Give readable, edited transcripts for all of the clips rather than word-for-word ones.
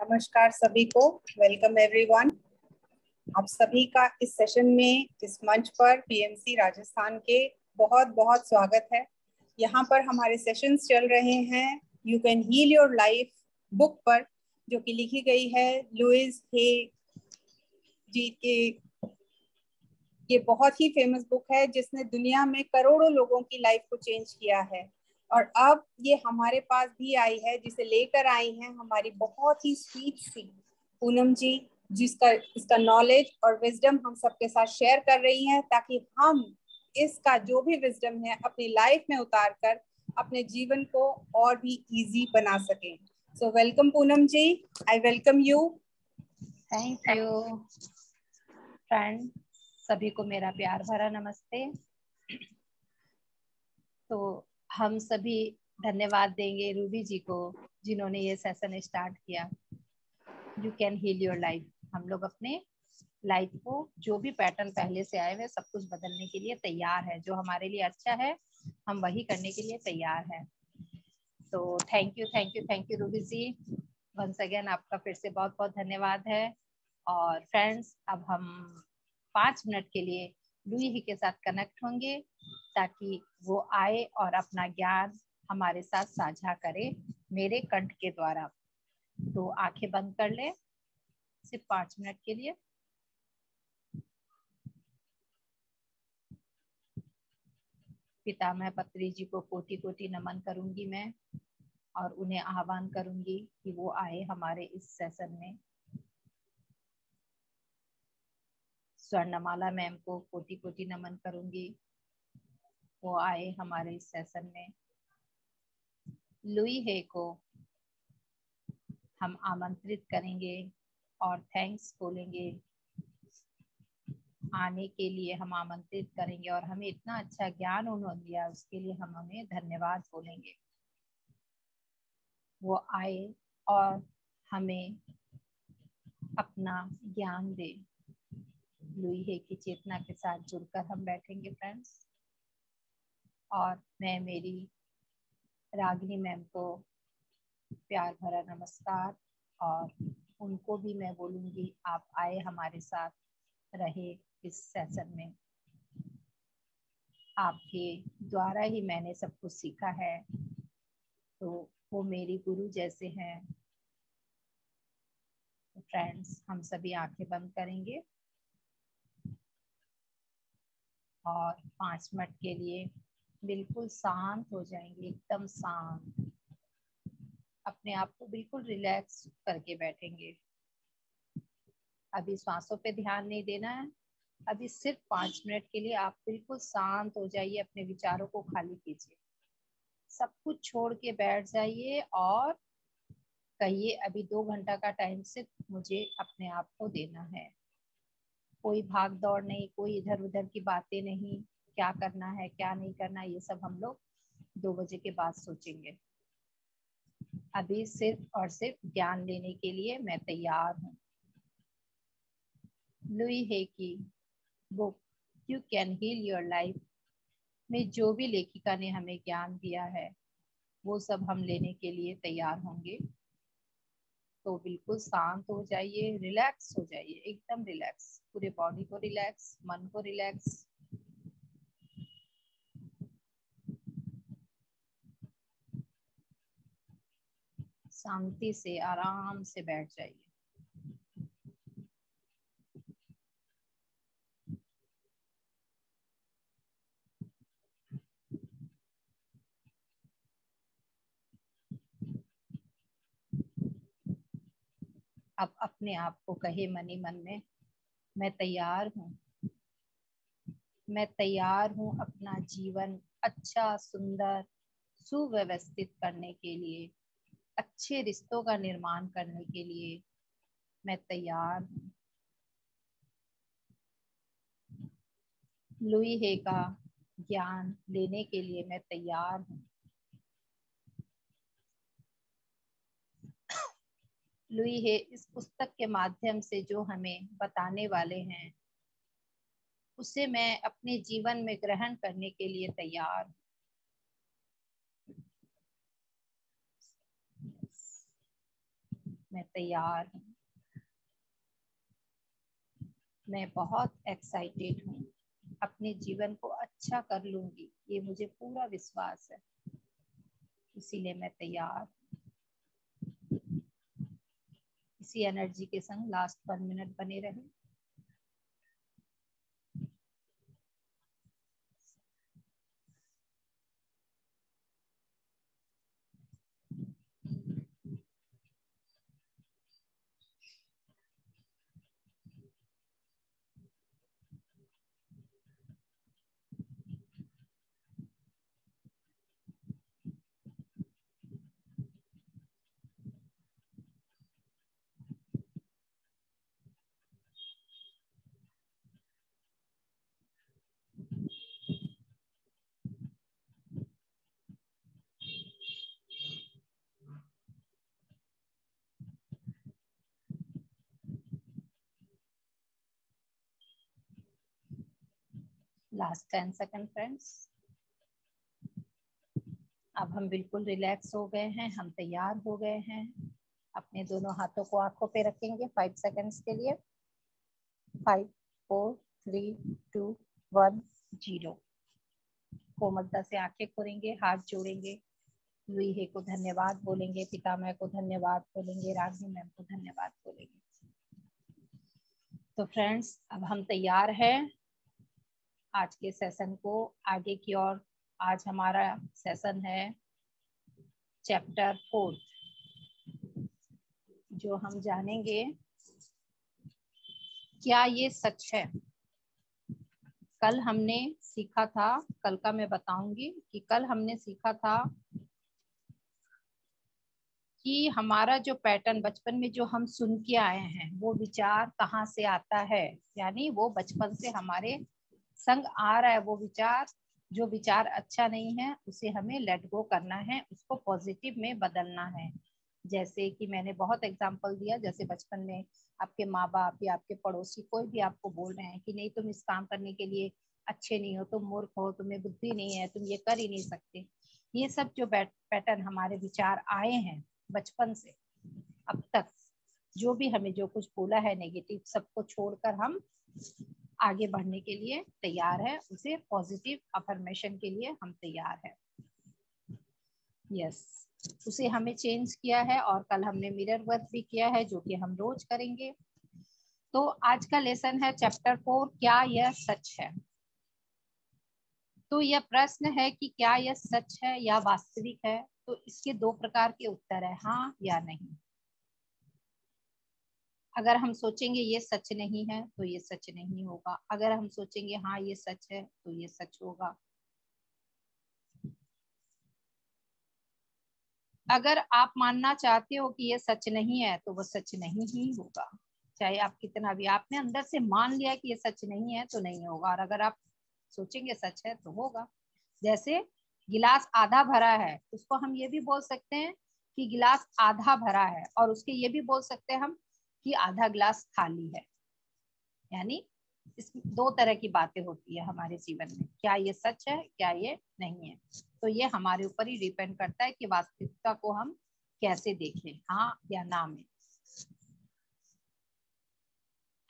नमस्कार सभी को, वेलकम एवरीवन। आप सभी का इस सेशन में, इस मंच पर पीएमसी राजस्थान के बहुत बहुत स्वागत है। यहाँ पर हमारे सेशंस चल रहे हैं you can heal your life book पर, जो कि लिखी गई है लुइस हे जी के। ये बहुत ही फेमस बुक है जिसने दुनिया में करोड़ों लोगों की लाइफ को चेंज किया है। और अब ये हमारे पास भी आई है, जिसे लेकर आई हैं हमारी बहुत ही स्वीट सी पूनम जी, जिसका इसका नॉलेज और विजडम हम सबके साथ शेयर कर रही हैं, ताकि हम इसका जो भी विजडम है अपनी लाइफ में उतार कर अपने जीवन को और भी इजी बना सकें। So welcome Poonam ji, I welcome you. Thank you friend. सभी को मेरा प्यार भरा नमस्ते। तो हम सभी धन्यवाद देंगे रूबी जी को, जिन्होंने ये सेशन स्टार्ट किया। You can heal your life. हम लोग अपने लाइफ को, जो भी पैटर्न पहले से आए हुए, सब कुछ बदलने के लिए तैयार है। जो हमारे लिए अच्छा है हम वही करने के लिए तैयार है। तो thank you Ruby ji. Once again आपका फिर से बहुत बहुत धन्यवाद है। और फ्रेंड्स, अब हम 5 मिनट के लिए लुई ही के साथ कनेक्ट होंगे, ताकि वो आए और अपना ज्ञान हमारे साथ साझा करे मेरे कंठ के द्वारा। तो आंखें बंद कर ले सिर्फ 5 मिनट के लिए। पितामह पत्री जी को कोटि कोटि नमन करूंगी मैं, और उन्हें आह्वान करूंगी कि वो आए हमारे इस सेशन में। स्वर्णमाला मैम को कोटि कोटि नमन करूंगी, वो आए हमारे इस सेशन में। लुई हे को हम आमंत्रित करेंगे और थैंक्स बोलेंगे। आने के लिए हम आमंत्रित करेंगे, और हमें इतना अच्छा ज्ञान उन्होंने दिया उसके लिए हम हमें धन्यवाद बोलेंगे। वो आए और हमें अपना ज्ञान दे। लुई हे की चेतना के साथ जुड़कर हम बैठेंगे फ्रेंड्स। और मैं मेरी रागिनी मैम को प्यार भरा नमस्कार, और उनको भी मैं बोलूंगी आप आए हमारे साथ रहे इस सेशन में। आपके द्वारा ही मैंने सब कुछ सीखा है, तो वो मेरी गुरु जैसे हैं। फ्रेंड्स, हम सभी आंखें बंद करेंगे और 5 मिनट के लिए बिल्कुल शांत हो जाएंगे, एकदम शांत। अपने आप को बिल्कुल रिलैक्स करके बैठेंगे। अभी सांसों पे ध्यान नहीं देना है। अभी सिर्फ 5 मिनट के लिए आप बिल्कुल शांत हो जाइए, अपने विचारों को खाली कीजिए, सब कुछ छोड़ के बैठ जाइए और कहिए अभी 2 घंटा का टाइम सिर्फ मुझे अपने आप को देना है। कोई भाग दौड़ नहीं, कोई इधर उधर की बातें नहीं, क्या करना है क्या नहीं करना, ये सब हम लोग 2 बजे के बाद सोचेंगे। अभी सिर्फ और सिर्फ ज्ञान लेने के लिए मैं तैयार हूँ। लुई हे की book you can heal your life में जो भी लेखिका ने हमें ज्ञान दिया है, वो सब हम लेने के लिए तैयार होंगे। तो बिल्कुल शांत हो जाइए, रिलैक्स हो जाइए, एकदम रिलैक्स। पूरे बॉडी को रिलैक्स, मन को रिलैक्स। शांति से आराम से बैठ जाइए। अब अपने आप को कहे मनी मन में, मैं तैयार हूँ। मैं तैयार हूँ अपना जीवन अच्छा, सुंदर, सुव्यवस्थित करने के लिए, अच्छे रिश्तों का निर्माण करने के लिए मैं तैयार हूँ। लुई हे का ज्ञान लेने के लिए मैं तैयार हूँ। लुई हे इस पुस्तक के माध्यम से जो हमें बताने वाले हैं, उसे मैं अपने जीवन में ग्रहण करने के लिए तैयार हूँ। मैं तैयार हूँ। मैं बहुत एक्साइटेड हूँ, अपने जीवन को अच्छा कर लूंगी, ये मुझे पूरा विश्वास है, इसीलिए मैं तैयार। इसी एनर्जी के संग लास्ट 1 मिनट बने रहे। Last 10 second friends. अब हम बिल्कुल रिलैक्स हो गए हैं, हम तैयार हो गए हैं। अपने दोनों हाथों को आंखों पे रखेंगे 5 सेकंड्स के लिए। 5 4 3 2 1 0। कोमलता से आंखें खोलेंगे, हाथ जोड़ेंगे, लुईहे को धन्यवाद बोलेंगे, पितामह को धन्यवाद बोलेंगे, रागिनी मैम को धन्यवाद बोलेंगे। तो फ्रेंड्स, अब हम तैयार हैं आज के सेशन को आगे की ओर। आज हमारा सेशन है चैप्टर 4, जो हम जानेंगे क्या ये सच है। कल हमने सीखा था, कल का मैं बताऊंगी कि कल हमने सीखा था कि हमारा जो पैटर्न बचपन में जो हम सुन के आए हैं वो विचार कहाँ से आता है, यानी वो बचपन से हमारे संग आ रहा है वो विचार। जो विचार अच्छा नहीं है उसे हमें लेट गो करना है, उसको पॉजिटिव में बदलना है। जैसे कि मैंने बहुत एग्जांपल दिया, जैसे बचपन में आपके माँ बाप या आपके पड़ोसी कोई भी आपको बोल रहे हैं कि नहीं तुम इस काम करने के लिए अच्छे नहीं हो, तुम मूर्ख हो, तुम्हें बुद्धि नहीं है, तुम ये कर ही नहीं सकते। ये सब जो पैटर्न हमारे विचार आए हैं बचपन से अब तक, जो भी हमें जो कुछ बोला है नेगेटिव, सबको छोड़कर हम आगे बढ़ने के लिए तैयार है, उसे पॉजिटिव अफर्मेशन के लिए हम तैयार है। यस, उसे हमें चेंज किया है और कल हमने मिरर वर्क भी किया है, जो कि हम रोज करेंगे। तो आज का लेसन है चैप्टर 4, क्या यह सच है। तो यह प्रश्न है कि क्या यह सच है या वास्तविक है। तो इसके 2 प्रकार के उत्तर है, हाँ या नहीं। अगर हम सोचेंगे ये सच नहीं है तो ये सच नहीं होगा, अगर हम सोचेंगे हाँ ये सच है तो ये सच होगा। अगर आप मानना चाहते हो कि ये सच नहीं है तो वो सच नहीं ही होगा, चाहे आप कितना भी, आपने अंदर से मान लिया कि ये सच नहीं है तो नहीं होगा, और अगर आप सोचेंगे सच है तो होगा। जैसे गिलास आधा भरा है, उसको हम ये भी बोल सकते हैं कि गिलास आधा भरा है, और उसके ये भी बोल सकते हैं हम कि आधा गिलास खाली है। यानी इस 2 तरह की बातें होती है हमारे जीवन में, क्या ये सच है क्या ये नहीं है। तो ये हमारे ऊपर ही डिपेंड करता है कि वास्तविकता को हम कैसे देखें, हाँ या ना में।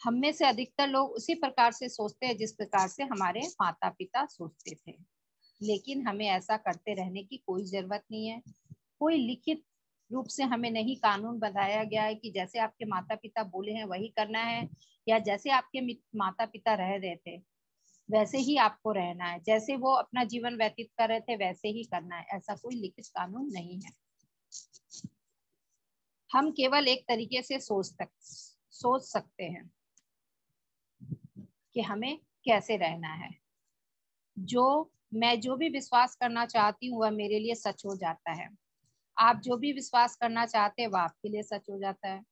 हम में से अधिकतर लोग उसी प्रकार से सोचते हैं जिस प्रकार से हमारे माता पिता सोचते थे, लेकिन हमें ऐसा करते रहने की कोई जरूरत नहीं है। कोई लिखित रूप से हमें नहीं कानून बताया गया है कि जैसे आपके माता पिता बोले हैं वही करना है, या जैसे आपके माता पिता रह रहे थे वैसे ही आपको रहना है, जैसे वो अपना जीवन व्यतीत कर रहे थे वैसे ही करना है। ऐसा कोई लिखित कानून नहीं है। हम केवल एक तरीके से सोच सकते हैं कि हमें कैसे रहना है। मैं जो भी विश्वास करना चाहती हूँ वह मेरे लिए सच हो जाता है। आप जो भी विश्वास करना चाहते हैं वह आपके लिए सच हो जाता है।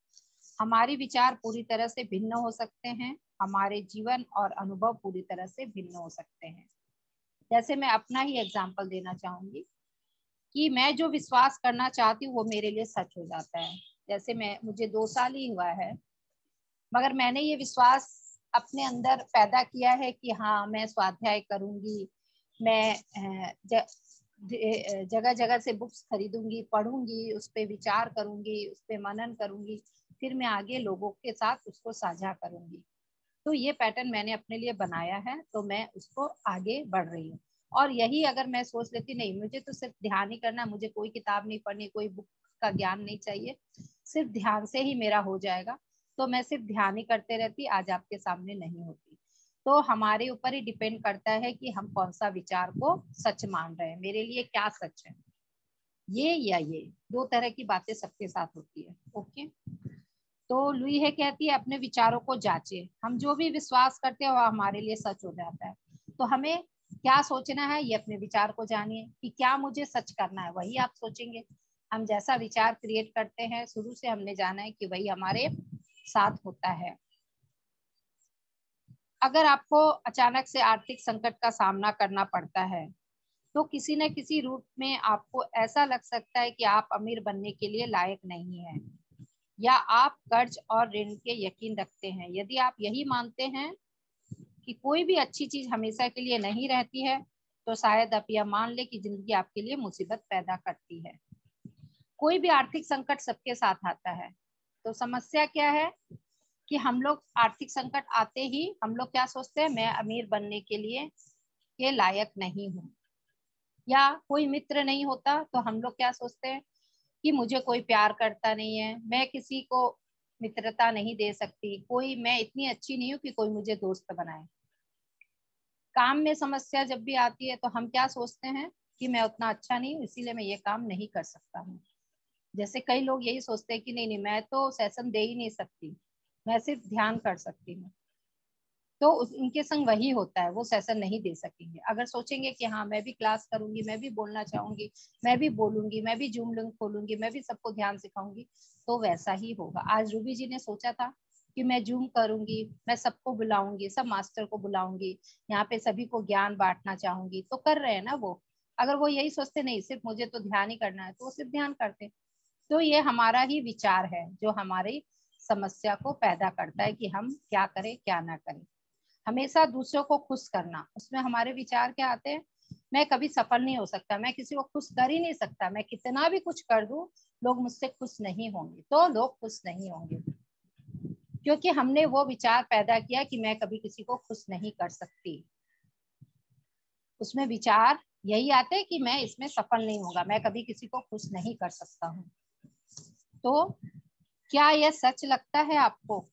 हमारे विचार पूरी तरह से भिन्न हो सकते हैं, हमारे जीवन और अनुभव पूरी तरह से भिन्न हो सकते हैं। जैसे मैं अपना ही एग्जांपल देना चाहूंगी कि मैं जो विश्वास करना चाहती हूँ वो मेरे लिए सच हो जाता है। जैसे मुझे 2 साल ही हुआ है, मगर मैंने ये विश्वास अपने अंदर पैदा किया है कि हाँ मैं स्वाध्याय करूंगी, मैं जगह जगह से बुक्स खरीदूंगी, पढ़ूंगी, उस पर विचार करूंगी, उस पर मनन करूंगी। फिर मैं आगे लोगों के साथ उसको साझा करूंगी। तो ये पैटर्न मैंने अपने लिए बनाया है, तो मैं उसको आगे बढ़ रही हूँ। और यही अगर मैं सोच लेती नहीं मुझे तो सिर्फ ध्यान ही करना, मुझे कोई किताब नहीं पढ़नी, कोई बुक का ज्ञान नहीं चाहिए, सिर्फ ध्यान से ही मेरा हो जाएगा, तो मैं सिर्फ ध्यान ही करते रहती, आज आपके सामने नहीं होती। तो हमारे ऊपर ही डिपेंड करता है कि हम कौन सा विचार को सच मान रहे हैं, मेरे लिए क्या सच है, ये या ये, दो तरह की बातें सबके साथ होती है। ओके, तो लुई है कहती है अपने विचारों को जांचे, हम जो भी विश्वास करते हैं वो हमारे लिए सच हो जाता है। तो हमें क्या सोचना है, ये अपने विचार को जानिए कि क्या मुझे सच करना है, वही आप सोचेंगे। हम जैसा विचार क्रिएट करते हैं शुरू से हमने जाना है कि वही हमारे साथ होता है। अगर आपको अचानक से आर्थिक संकट का सामना करना पड़ता है तो किसी न किसी रूप में आपको ऐसा लग सकता है कि आप अमीर बनने के लिए लायक नहीं है, या आप कर्ज और ऋण के यकीन रखते हैं। यदि आप यही मानते हैं कि कोई भी अच्छी चीज हमेशा के लिए नहीं रहती है, तो शायद आप यह मान ले कि जिंदगी आपके लिए मुसीबत पैदा करती है। कोई भी आर्थिक संकट सबके साथ आता है। तो समस्या क्या है कि हम लोग आर्थिक संकट आते ही हम लोग क्या सोचते हैं, मैं अमीर बनने के लिए के लायक नहीं हूँ, या कोई मित्र नहीं होता तो हम लोग क्या सोचते हैं कि मुझे कोई प्यार करता नहीं है, मैं किसी को मित्रता नहीं दे सकती, कोई, मैं इतनी अच्छी नहीं हूँ कि कोई मुझे दोस्त बनाए। काम में समस्या जब भी आती है तो हम क्या सोचते हैं कि मैं उतना अच्छा नहीं हूँ, इसीलिए मैं ये काम नहीं कर सकता हूँ। जैसे कई लोग यही सोचते हैं कि नहीं नहीं मैं तो सेशन दे ही नहीं सकती, मैं सिर्फ ध्यान कर सकती हूँ। तो उनके संग वही होता है, वो सेशन नहीं दे सकेंगे। अगर सोचेंगे कि हाँ मैं भी क्लास करूंगी, मैं भी बोलना चाहूंगी, मैं भी बोलूंगी, मैं भी जूम लिंक खोलूंगी, मैं भी सबको ध्यान सिखाऊंगी, तो वैसा ही होगा। आज रूबी जी ने सोचा था कि मैं जूम करूंगी, मैं सबको बुलाऊंगी, सब मास्टर को बुलाऊंगी, यहाँ पे सभी को ज्ञान बांटना चाहूंगी, तो कर रहे हैं ना वो। अगर वो यही सोचते नहीं सिर्फ मुझे तो ध्यान ही करना है, तो वो सिर्फ ध्यान करते। तो ये हमारा ही विचार है जो हमारी समस्या को पैदा करता है कि हम क्या करें क्या ना करें। हमेशा दूसरों को खुश करना, उसमें हमारे विचार क्या आते हैं, मैं कभी सफल नहीं हो सकता, मैं किसी को खुश कर ही नहीं सकता, मैं कितना भी कुछ कर दूं लोग मुझसे खुश नहीं होंगे, तो लोग खुश नहीं होंगे, क्योंकि हमने वो विचार पैदा किया कि मैं कभी किसी को खुश नहीं कर सकती। उसमें विचार यही आते हैं कि मैं इसमें सफल नहीं होगा, मैं कभी किसी को खुश नहीं कर सकता हूँ। तो क्या यह सच लगता है आपको?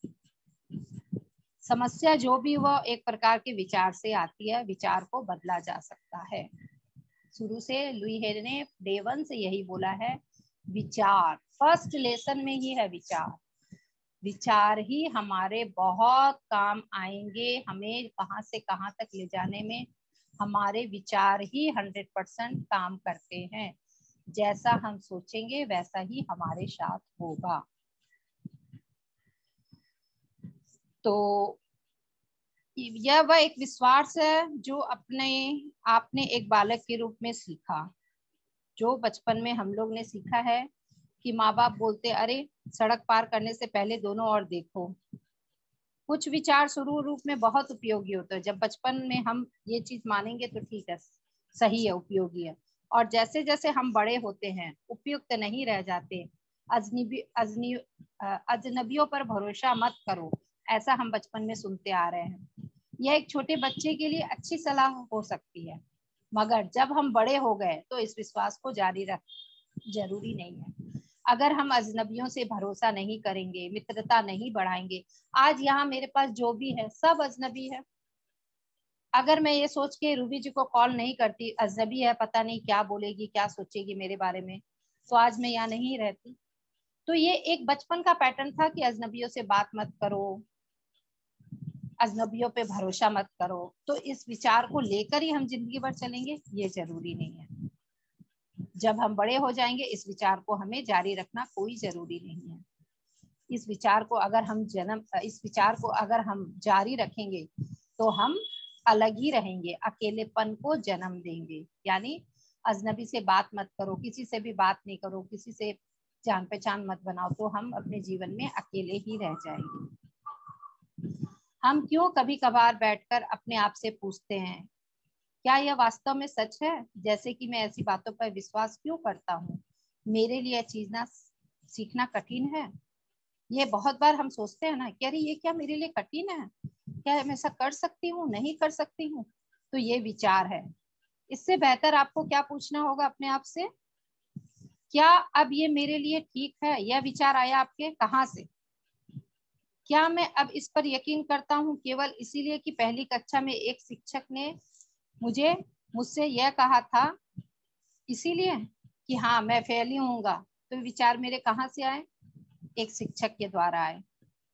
समस्या जो भी वो एक प्रकार के विचार से आती है, विचार को बदला जा सकता है। शुरू से लुई हेर ने डे 1 से यही बोला है, विचार फर्स्ट लेसन में ही है। विचार, विचार ही हमारे बहुत काम आएंगे, हमें कहां से कहां तक ले जाने में हमारे विचार ही 100% काम करते हैं। जैसा हम सोचेंगे वैसा ही हमारे साथ होगा। तो यह वह एक विश्वास है जो अपने आपने एक बालक के रूप में सीखा, जो बचपन में हम लोग ने सीखा है कि माँ बाप बोलते अरे सड़क पार करने से पहले दोनों ओर देखो। कुछ विचार शुरू रूप में बहुत उपयोगी होते हैं, जब बचपन में हम ये चीज मानेंगे तो ठीक है, सही है, उपयोगी है, और जैसे जैसे हम बड़े होते हैं उपयुक्त नहीं रह जाते। अजनबियों पर भरोसा मत करो, ऐसा हम बचपन में सुनते आ रहे हैं। यह एक छोटे बच्चे के लिए अच्छी सलाह हो सकती है, मगर जब हम बड़े हो गए तो इस विश्वास को जारी रख जरूरी नहीं है। अगर हम अजनबियों से भरोसा नहीं करेंगे, मित्रता नहीं बढ़ाएंगे, आज यहाँ मेरे पास जो भी है सब अजनबी है। अगर मैं ये सोच के रूबी जी को कॉल नहीं करती, अजनबी है, पता नहीं क्या बोलेगी, क्या सोचेगी मेरे बारे में, तो आज मैं यहाँ नहीं रहती। तो ये एक बचपन का पैटर्न था कि अजनबियों से बात मत करो, अजनबियों पे भरोसा मत करो। तो इस विचार को लेकर ही हम जिंदगी भर चलेंगे, ये जरूरी नहीं है। जब हम बड़े हो जाएंगे इस विचार को हमें जारी रखना कोई जरूरी नहीं है। इस विचार को अगर हम जारी रखेंगे तो हम अलग ही रहेंगे, अकेलेपन को जन्म देंगे। यानी अजनबी से बात मत करो, किसी से भी बात नहीं करो, किसी से जान पहचान मत बनाओ, तो हम अपने जीवन में अकेले ही रह जाएंगे। हम क्यों कभी कभार बैठकर अपने आप से पूछते हैं, क्या यह वास्तव में सच है? जैसे कि मैं ऐसी बातों पर विश्वास क्यों करता हूँ? मेरे लिए चीज ना सीखना कठिन है। ये बहुत बार हम सोचते हैं ना कि अरे ये क्या मेरे लिए कठिन है, क्या मैं ऐसा कर सकती हूँ, नहीं कर सकती हूँ। तो ये विचार है। इससे बेहतर आपको क्या पूछना होगा अपने आप से, क्या अब ये मेरे लिए ठीक है? यह विचार आया आपके कहाँ से? क्या मैं अब इस पर यकीन करता हूँ केवल इसीलिए कि पहली कक्षा में एक शिक्षक ने मुझसे यह कहा था, इसीलिए कि हाँ मैं फेल ही होऊंगा? तो विचार मेरे कहाँ से आए? एक शिक्षक के द्वारा आए।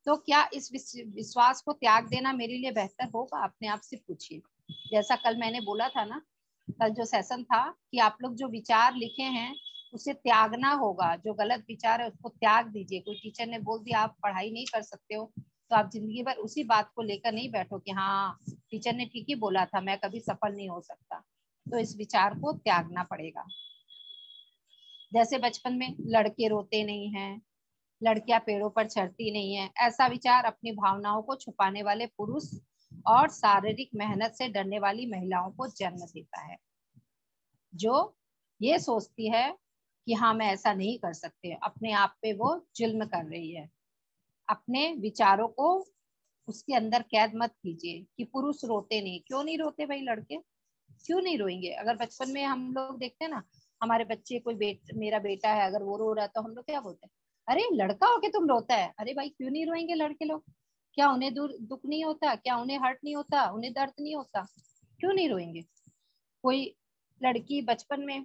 तो क्या इस विश्वास को त्याग देना मेरे लिए बेहतर होगा? अपने आप से पूछिए। जैसा कल मैंने बोला था ना, कल जो सेशन था, कि आप लोग जो विचार लिखे हैं उसे त्यागना होगा। जो गलत विचार है उसको त्याग दीजिए। कोई टीचर ने बोल दिया आप पढ़ाई नहीं कर सकते हो, तो आप जिंदगी भर उसी बात को लेकर नहीं बैठो कि हाँ टीचर ने ठीक ही बोला था, मैं कभी सफल नहीं हो सकता। तो इस विचार को त्यागना पड़ेगा। जैसे बचपन में लड़के रोते नहीं हैं, लड़कियां पेड़ों पर चढ़ती नहीं है, ऐसा विचार अपनी भावनाओं को छुपाने वाले पुरुष और शारीरिक मेहनत से डरने वाली महिलाओं को जन्म देता है, जो ये सोचती है कि हाँ मैं ऐसा नहीं कर सकते। अपने आप पे वो जुल्म कर रही है। अपने विचारों को उसके अंदर कैद मत कीजिए कि पुरुष रोते नहीं। क्यों नहीं रोते भाई? लड़के क्यों नहीं रोएंगे? अगर बचपन में हम लोग देखते हैं ना, हमारे बच्चे कोई मेरा बेटा है अगर वो रो रहा है तो हम लोग क्या बोलते हैं, अरे लड़का हो के तुम रोता है। अरे भाई क्यों नहीं रोएंगे लड़के लोग? क्या उन्हें दुख नहीं होता? क्या उन्हें हर्ट नहीं होता? उन्हें दर्द नहीं होता? क्यों नहीं रोएंगे? कोई लड़की बचपन में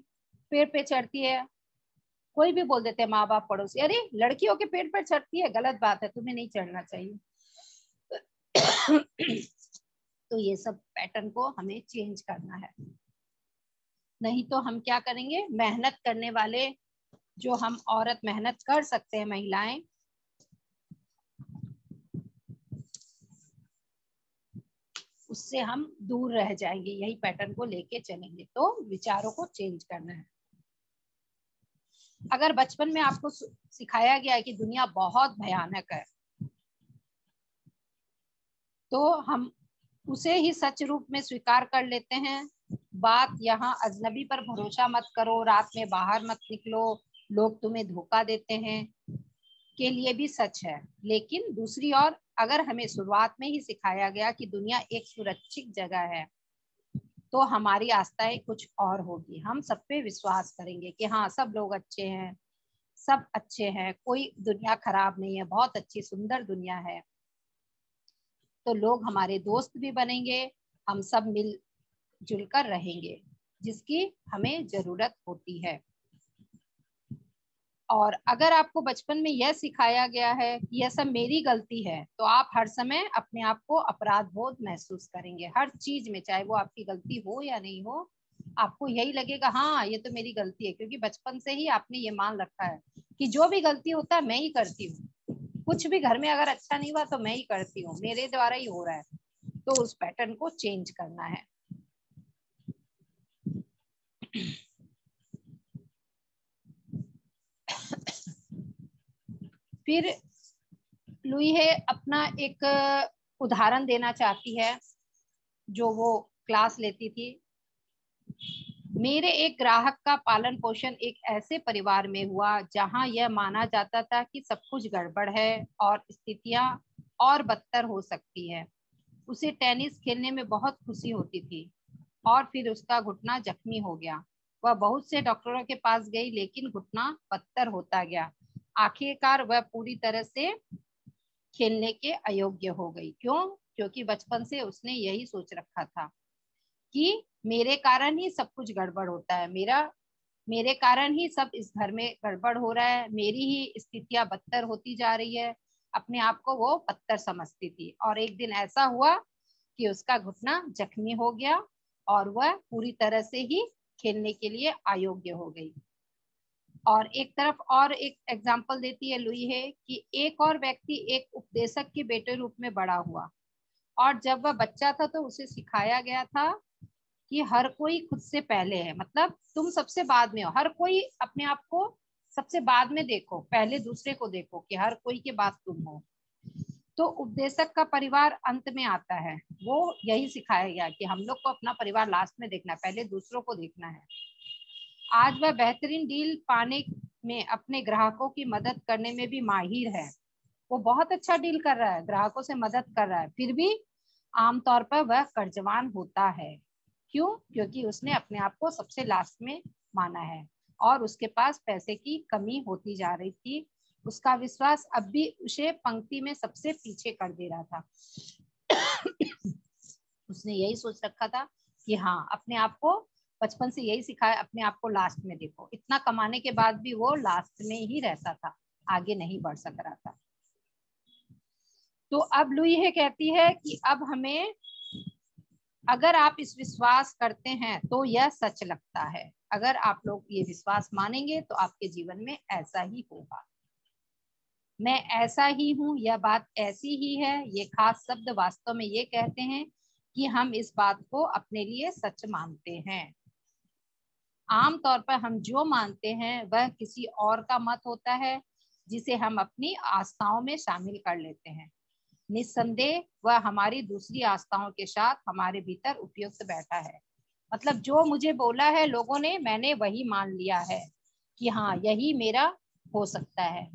पेड़ पे चढ़ती है, कोई भी बोल देते हैं माँ बाप पड़ोसी, अरे लड़की होके पेड़ पर चढ़ती है, गलत बात है, तुम्हें नहीं चढ़ना चाहिए। तो ये सब पैटर्न को हमें चेंज करना है। नहीं तो हम क्या करेंगे, मेहनत करने वाले जो हम औरत मेहनत कर सकते हैं, महिलाएं, उससे हम दूर रह जाएंगे। यही पैटर्न को लेके चलेंगे। तो विचारों को चेंज करना है। अगर बचपन में आपको सिखाया गया है कि दुनिया बहुत भयानक है, तो हम उसे ही सच रूप में स्वीकार कर लेते हैं। बात यहाँ अजनबी पर भरोसा मत करो, रात में बाहर मत निकलो, लोग तुम्हें धोखा देते हैं के लिए भी सच है। लेकिन दूसरी ओर अगर हमें शुरुआत में ही सिखाया गया कि दुनिया एक सुरक्षित जगह है, तो हमारी आस्थाएं कुछ और होगी। हम सब पे विश्वास करेंगे कि हाँ सब लोग अच्छे हैं, सब अच्छे हैं, कोई दुनिया खराब नहीं है, बहुत अच्छी सुंदर दुनिया है। तो लोग हमारे दोस्त भी बनेंगे, हम सब मिल जुलकर रहेंगे, जिसकी हमें जरूरत होती है। और अगर आपको बचपन में यह सिखाया गया है कि यह सब मेरी गलती है, तो आप हर समय अपने आप को अपराध बोध महसूस करेंगे। हर चीज में, चाहे वो आपकी गलती हो या नहीं हो, आपको यही लगेगा हाँ ये तो मेरी गलती है, क्योंकि बचपन से ही आपने ये मान रखा है कि जो भी गलती होता है मैं ही करती हूँ। कुछ भी घर में अगर अच्छा नहीं हुआ तो मैं ही करती हूँ, मेरे द्वारा ही हो रहा है। तो उस पैटर्न को चेंज करना है। फिर लुई है अपना एक उदाहरण देना चाहती है, जो वो क्लास लेती थी। मेरे एक ग्राहक का पालन पोषण एक ऐसे परिवार में हुआ जहां यह माना जाता था कि सब कुछ गड़बड़ है और स्थितियां और बदतर हो सकती है। उसे टेनिस खेलने में बहुत खुशी होती थी और फिर उसका घुटना जख्मी हो गया। वह बहुत से डॉक्टरों के पास गई, लेकिन घुटना बदतर होता गया। आखिरकार वह पूरी तरह से खेलने के अयोग्य हो गई। क्यों? क्योंकि बचपन से उसने यही सोच रखा था कि मेरे कारण ही सब कुछ गड़बड़ होता है, मेरे कारण ही सब इस घर में गड़बड़ हो रहा है, मेरी ही स्थितियां बदतर होती जा रही है। अपने आप को वो बदतर समझती थी। और एक दिन ऐसा हुआ कि उसका घुटना जख्मी हो गया और वह पूरी तरह से ही खेलने के लिए अयोग्य हो गई। और एक तरफ और एक एग्जाम्पल देती है लुई है कि एक और व्यक्ति एक उपदेशक के बेटे रूप में बड़ा हुआ, और जब वह बच्चा था तो उसे सिखाया गया था कि हर कोई खुद से पहले है, मतलब तुम सबसे बाद में हो। हर कोई अपने आप को सबसे बाद में देखो, पहले दूसरे को देखो कि हर कोई के बाद तुम हो। तो उपदेशक का परिवार अंत में आता है। वो यही सिखाया गया कि हम लोग को अपना परिवार लास्ट में देखना है, पहले दूसरों को देखना है। आज वह बेहतरीन डील पाने में, अपने ग्राहकों की मदद करने में भी माहिर है। वो बहुत अच्छा डील कर रहा है, ग्राहकों से मदद कर रहा है, फिर भी आमतौर पर वह कर्जवान होता है। क्यों? क्योंकि उसने अपने आप को सबसे लास्ट में माना है और उसके पास पैसे की कमी होती जा रही थी। उसका विश्वास अब भी उसे पंक्ति में सबसे पीछे कर दे रहा था। उसने यही सोच रखा था कि हाँ, अपने आप को बचपन से यही सिखाया, अपने आप को लास्ट में देखो। इतना कमाने के बाद भी वो लास्ट में ही रहता था, आगे नहीं बढ़ सक रहा था। तो अब लुई है कहती है कि अब हमें, अगर आप इस विश्वास करते हैं तो यह सच लगता है। अगर आप लोग ये विश्वास मानेंगे तो आपके जीवन में ऐसा ही होगा। मैं ऐसा ही हूँ, यह बात ऐसी ही है। ये खास शब्द वास्तव में ये कहते हैं कि हम इस बात को अपने लिए सच मानते हैं। आमतौर पर हम जो मानते हैं वह किसी और का मत होता है, जिसे हम अपनी आस्थाओं में शामिल कर लेते हैं। निस्संदेह वह हमारी दूसरी आस्थाओं के साथ हमारे भीतर उपयुक्त बैठा है। मतलब जो मुझे बोला है लोगों ने, मैंने वही मान लिया है कि हाँ, यही मेरा हो सकता है।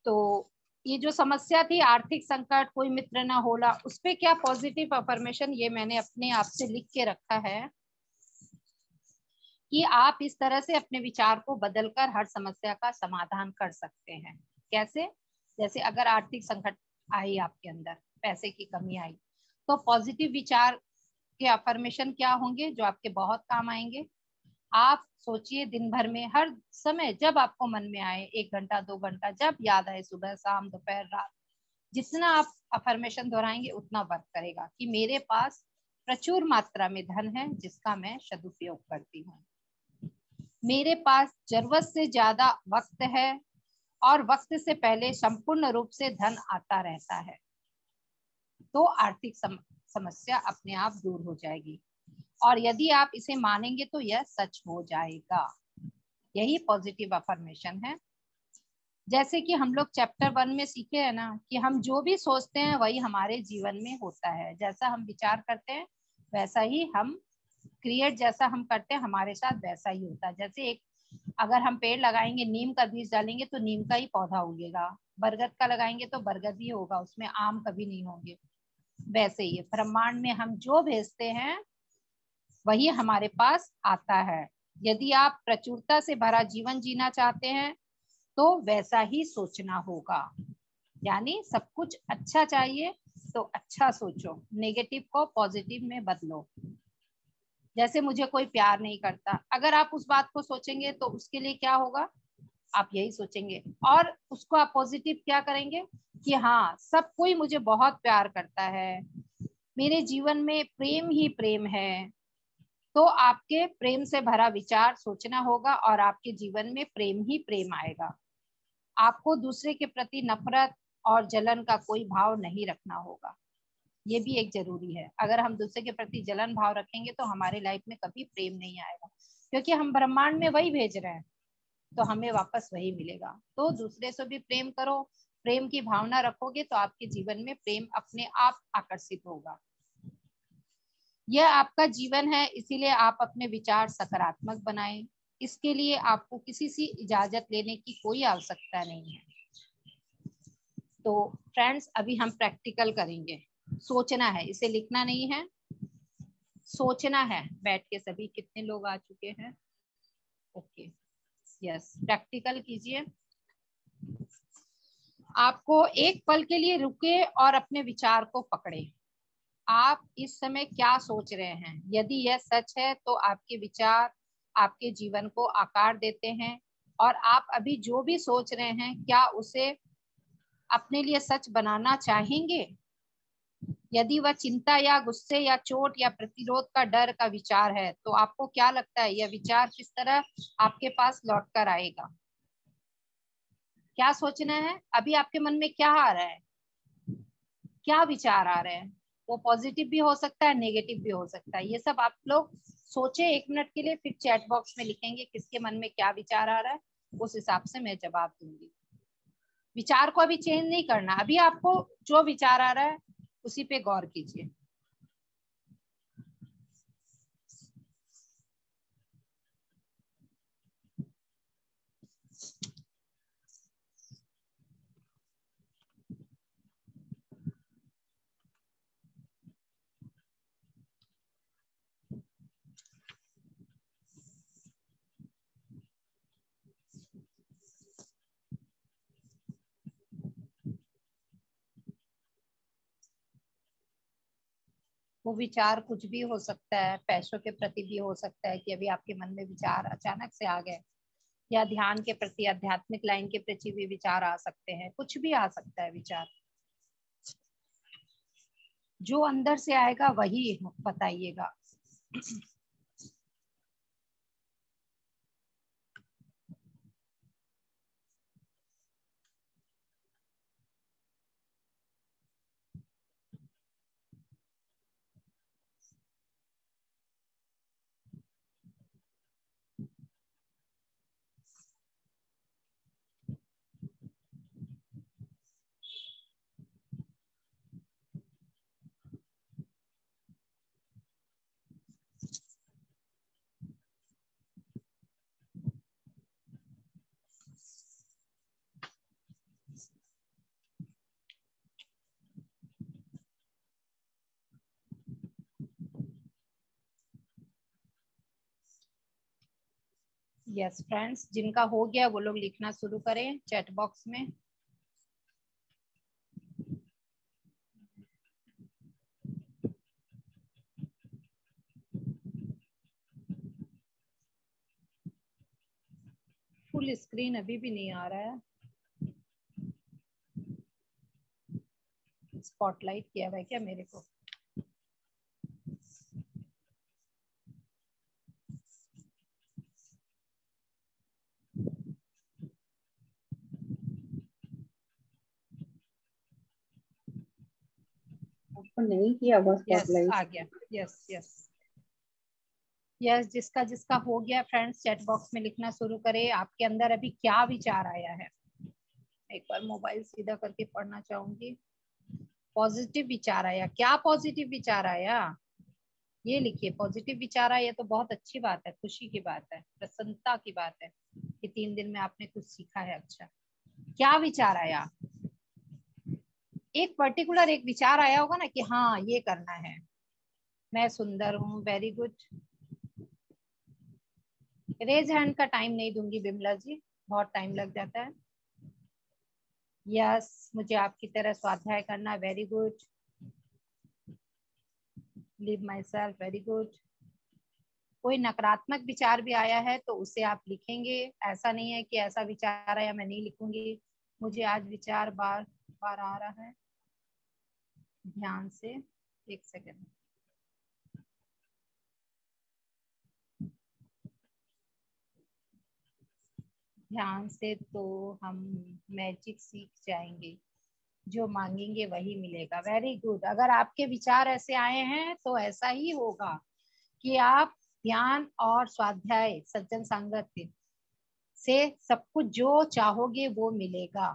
तो ये जो समस्या थी, आर्थिक संकट, कोई मित्र ना होला, उस पे क्या पॉजिटिव अफर्मेशन, ये मैंने अपने आप से लिख के रखा है कि आप इस तरह से अपने विचार को बदलकर हर समस्या का समाधान कर सकते हैं। कैसे? जैसे अगर आर्थिक संकट आई आपके अंदर, पैसे की कमी आई, तो पॉजिटिव विचार के अफर्मेशन क्या होंगे जो आपके बहुत काम आएंगे। आप सोचिए, दिन भर में हर समय जब आपको मन में आए, 1 घंटा 2 घंटा, जब याद आए, सुबह शाम दोपहर रात, जितना आप अफर्मेशन दोहराएंगे उतना वर्क करेगा कि मेरे पास प्रचुर मात्रा में धन है जिसका मैं सदुपयोग करती हूँ। मेरे पास जरूरत से ज्यादा वक्त है और वक्त से पहले संपूर्ण रूप से धन आता रहता है। तो आर्थिक समस्या अपने आप दूर हो जाएगी और यदि आप इसे मानेंगे तो यह सच हो जाएगा। यही पॉजिटिव अफर्मेशन है। जैसे कि हम लोग चैप्टर 1 में सीखे हैं ना कि हम जो भी सोचते हैं वही हमारे जीवन में होता है। जैसा हम विचार करते हैं वैसा ही हम क्रिएट, जैसा हम करते हैं हमारे साथ वैसा ही होता है। जैसे एक, अगर हम पेड़ लगाएंगे, नीम का बीज डालेंगे तो नीम का ही पौधा उगेगा, बरगद का लगाएंगे तो बरगद ही होगा, उसमें आम कभी नहीं होंगे। वैसे ही ब्रह्मांड में हम जो भेजते हैं वही हमारे पास आता है। यदि आप प्रचुरता से भरा जीवन जीना चाहते हैं तो वैसा ही सोचना होगा। यानी सब कुछ अच्छा चाहिए तो अच्छा सोचो, नेगेटिव को पॉजिटिव में बदलो। जैसे मुझे कोई प्यार नहीं करता, अगर आप उस बात को सोचेंगे तो उसके लिए क्या होगा, आप यही सोचेंगे और उसको आप पॉजिटिव क्या करेंगे कि हाँ, सब कोई मुझे बहुत प्यार करता है, मेरे जीवन में प्रेम ही प्रेम है। तो आपके प्रेम से भरा विचार सोचना होगा और आपके जीवन में प्रेम ही प्रेम आएगा। आपको दूसरे के प्रति नफरत और जलन का कोई भाव नहीं रखना होगा। ये भी एक जरूरी है। अगर हम दूसरे के प्रति जलन भाव रखेंगे तो हमारे लाइफ में कभी प्रेम नहीं आएगा, क्योंकि हम ब्रह्मांड में वही भेज रहे हैं तो हमें वापस वही मिलेगा। तो दूसरे से भी प्रेम करो, प्रेम की भावना रखोगे तो आपके जीवन में प्रेम अपने आप आकर्षित होगा। यह आपका जीवन है, इसीलिए आप अपने विचार सकारात्मक बनाएं। इसके लिए आपको किसी से इजाजत लेने की कोई आवश्यकता नहीं है। तो फ्रेंड्स, अभी हम प्रैक्टिकल करेंगे। सोचना है, इसे लिखना नहीं है, सोचना है बैठ के। सभी कितने लोग आ चुके हैं? ओके, यस, प्रैक्टिकल कीजिए। आपको एक पल के लिए रुके और अपने विचार को पकड़े। आप इस समय क्या सोच रहे हैं? यदि यह सच है तो आपके विचार आपके जीवन को आकार देते हैं। और आप अभी जो भी सोच रहे हैं, क्या उसे अपने लिए सच बनाना चाहेंगे? यदि वह चिंता या गुस्से या चोट या प्रतिरोध का डर का विचार है तो आपको क्या लगता है यह विचार किस तरह आपके पास लौट कर आएगा? क्या सोचना है? अभी आपके मन में क्या आ रहा है, क्या विचार आ रहे हैं? वो पॉजिटिव भी हो सकता है, नेगेटिव भी हो सकता है। ये सब आप लोग सोचे 1 मिनट के लिए, फिर चैट बॉक्स में लिखेंगे किसके मन में क्या विचार आ रहा है, उस हिसाब से मैं जवाब दूंगी। विचार को अभी चेंज नहीं करना, अभी आपको जो विचार आ रहा है उसी पे गौर कीजिए। वो विचार कुछ भी हो सकता है, पैसों के प्रति भी हो सकता है कि अभी आपके मन में विचार अचानक से आ गए, या ध्यान के प्रति, आध्यात्मिक लाइन के प्रति भी विचार आ सकते हैं, कुछ भी आ सकता है विचार। जो अंदर से आएगा वही बताइएगा। यस फ्रेंड्स, जिनका हो गया वो लोग लिखना शुरू करें चैट बॉक्स में। फुल स्क्रीन अभी भी नहीं आ रहा है, स्पॉटलाइट किया हुआ है क्या मेरे को? आपको नहीं किया हुआ स्पॉटलाइट? आ गया। यस यस यस, जिसका जिसका हो गया फ्रेंड्स चैट बॉक्स में लिखना शुरू करे। आपके अंदर अभी क्या विचार आया है? एक बार मोबाइल सीधा करके पढ़ना चाहूंगी। पॉजिटिव विचार आया, क्या पॉजिटिव विचार आया ये लिखिए। पॉजिटिव विचार आया तो बहुत अच्छी बात है, खुशी की बात है, प्रसन्नता की बात है कि 3 दिन में आपने कुछ सीखा है। अच्छा, क्या विचार आया? एक पर्टिकुलर एक विचार आया होगा ना कि हाँ ये करना है, मैं सुंदर हूँ। Very good. रेज हैंड का टाइम नहीं दूंगी बिमला जी, बहुत टाइम लग जाता है। यस, मुझे आपकी तरह स्वाध्याय करना। Very good. Live my self. Very good. कोई नकारात्मक विचार भी आया है तो उसे आप लिखेंगे। ऐसा नहीं है कि ऐसा विचार आया मैं नहीं लिखूंगी। मुझे आज विचार बार बार आ रहा है। ध्यान से, एक सेकंड। ध्यान से तो हम मैजिक सीख जाएंगे, जो मांगेंगे वही मिलेगा। Very good. अगर आपके विचार ऐसे आए हैं तो ऐसा ही होगा कि आप ध्यान और स्वाध्याय सज्जन संगत से सब कुछ जो चाहोगे वो मिलेगा।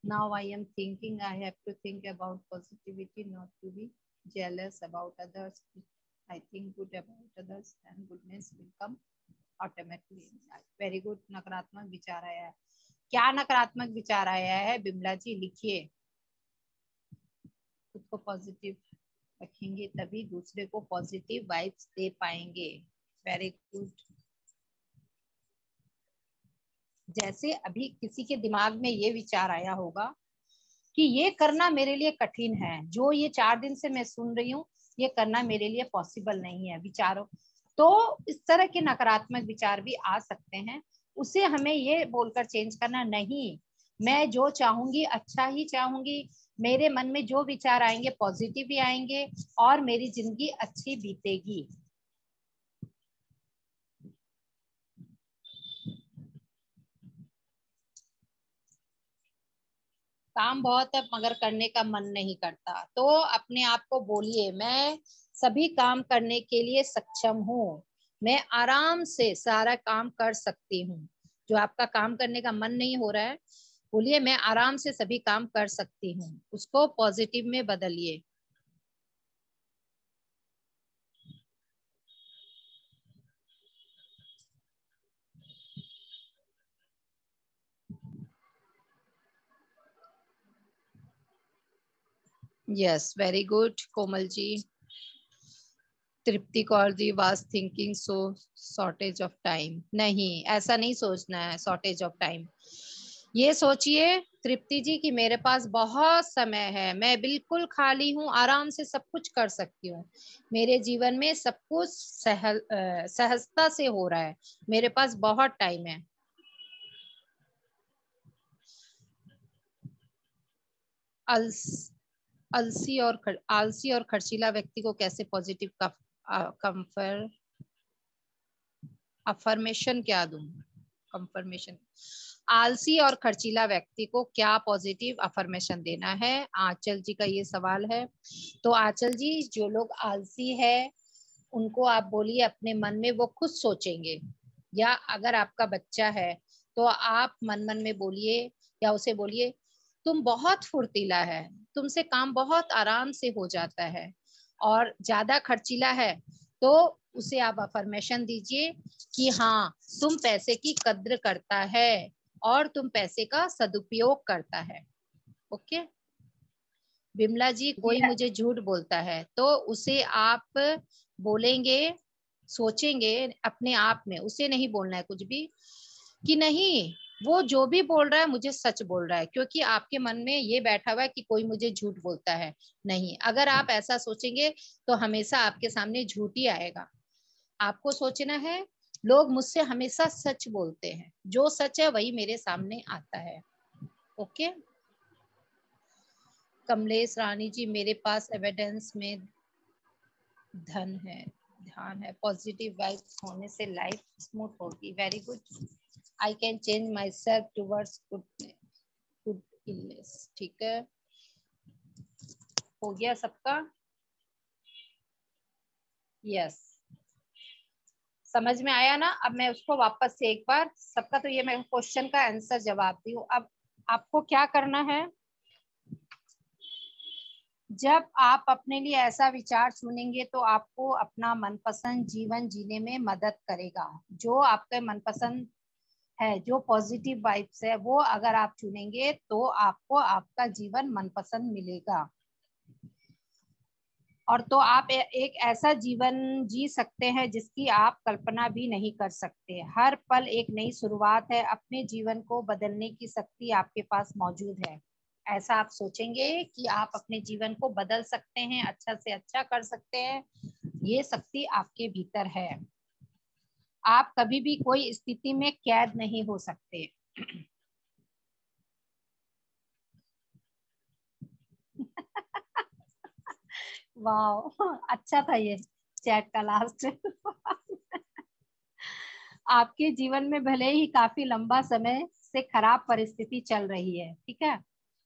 Now I am thinking I have to think about positivity, not to be jealous about others. I think good about others and goodness will come automatically in life. Very good. नकारात्मक विचार आया है। क्या नकारात्मक विचार आया है बिमला जी? लिखिए। खुद को पॉजिटिव रखेंगे तभी दूसरे को पॉजिटिव वाइब्स दे पाएंगे। Very good. जैसे अभी किसी के दिमाग में ये विचार आया होगा कि ये करना मेरे लिए कठिन है, जो ये 4 दिन से मैं सुन रही हूँ ये करना मेरे लिए पॉसिबल नहीं है। विचारों तो इस तरह के नकारात्मक विचार भी आ सकते हैं, उसे हमें ये बोलकर चेंज करना, नहीं मैं जो चाहूंगी अच्छा ही चाहूंगी, मेरे मन में जो विचार आएंगे पॉजिटिव भी आएंगे और मेरी जिंदगी अच्छी बीतेगी। काम बहुत है मगर करने का मन नहीं करता, तो अपने आप को बोलिए मैं सभी काम करने के लिए सक्षम हूँ, मैं आराम से सारा काम कर सकती हूँ। जो आपका काम करने का मन नहीं हो रहा है, बोलिए मैं आराम से सभी काम कर सकती हूँ, उसको पॉजिटिव में बदलिए। Yes, very good Komal ji. Tripti Kaur ji was thinking so shortage of time. नहीं, ऐसा नहीं सोचना है शॉर्टेज ऑफ टाइम। ये सोचिए तृप्ति जी कि मेरे पास बहुत समय है, मैं बिल्कुल खाली हूँ, आराम से सब कुछ कर सकती हूँ, मेरे जीवन में सब कुछ सहजता से हो रहा है, मेरे पास बहुत टाइम है। आलसी और खर्चीला व्यक्ति को कैसे पॉजिटिव कंफर्म अफर्मेशन क्या दूं? कंफर्मेशन, आलसी और खर्चीला व्यक्ति को क्या पॉजिटिव अफर्मेशन देना है, आंचल जी का ये सवाल है। तो आंचल जी, जो लोग आलसी है उनको आप बोलिए अपने मन में वो खुद सोचेंगे, या अगर आपका बच्चा है तो आप मन मन में बोलिए या उसे बोलिए तुम बहुत फुर्तीला है, तुमसे काम बहुत आराम से हो जाता है, और ज्यादा खर्चीला है तो उसे आप अफर्मेशन दीजिए कि हाँ तुम पैसे की कद्र करता है और तुम पैसे का सदुपयोग करता है। ओके बिमला जी, कोई मुझे झूठ बोलता है तो उसे आप बोलेंगे, सोचेंगे अपने आप में, उसे नहीं बोलना है कुछ भी कि नहीं वो जो भी बोल रहा है मुझे सच बोल रहा है, क्योंकि आपके मन में ये बैठा हुआ है कि कोई मुझे झूठ बोलता है। नहीं, अगर आप ऐसा सोचेंगे तो हमेशा आपके सामने झूठ ही आएगा। आपको सोचना है लोग मुझसे हमेशा सच बोलते हैं, जो सच है वही मेरे सामने आता है। ओके कमलेश रानी जी, मेरे पास एविडेंस में धन है, ध्यान है, पॉजिटिव वाइब्स होने से लाइफ स्मूथ होगी, very good, I can change my self towards good illness. ठीक है, हो गया सबका? यस, समझ में आया ना? अब मैं उसको वापस से एक बार सबका, तो ये मैं क्वेश्चन का आंसर जवाब दी हूँ। अब आपको क्या करना है, जब आप अपने लिए ऐसा विचार चुनेंगे तो आपको अपना मनपसंद जीवन जीने में मदद करेगा। जो आपके मनपसंद है, जो पॉजिटिव वाइब्स है, वो अगर आप चुनेंगे तो आपको आपका जीवन मनपसंद मिलेगा, और तो आप एक ऐसा जीवन जी सकते हैं जिसकी आप कल्पना भी नहीं कर सकते। हर पल एक नई शुरुआत है, अपने जीवन को बदलने की शक्ति आपके पास मौजूद है। ऐसा आप सोचेंगे कि आप अपने जीवन को बदल सकते हैं, अच्छा से अच्छा कर सकते हैं, ये शक्ति आपके भीतर है। आप कभी भी कोई स्थिति में कैद नहीं हो सकते। वाह, अच्छा था ये चैट का लास्ट। आपके जीवन में भले ही काफी लंबा समय से खराब परिस्थिति चल रही है, ठीक है,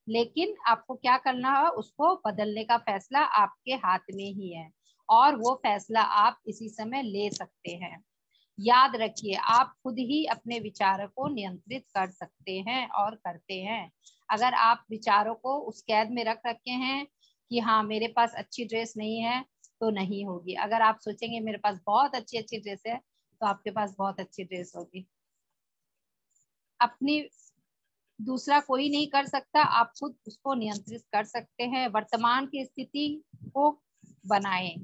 लेकिन आपको क्या करना है, उसको बदलने का फैसला आपके हाथ में ही है, और वो फैसला आप इसी समय ले सकते हैं। याद रखिए, आप खुद ही अपने विचारों को नियंत्रित कर सकते हैं और करते हैं। अगर आप विचारों को उस कैद में रख रखे हैं कि हाँ मेरे पास अच्छी ड्रेस नहीं है, तो नहीं होगी। अगर आप सोचेंगे मेरे पास बहुत अच्छी अच्छी ड्रेस है, तो आपके पास बहुत अच्छी ड्रेस होगी। अपनी दूसरा कोई नहीं कर सकता, आप खुद उसको नियंत्रित कर सकते हैं। वर्तमान की स्थिति को बनाएं,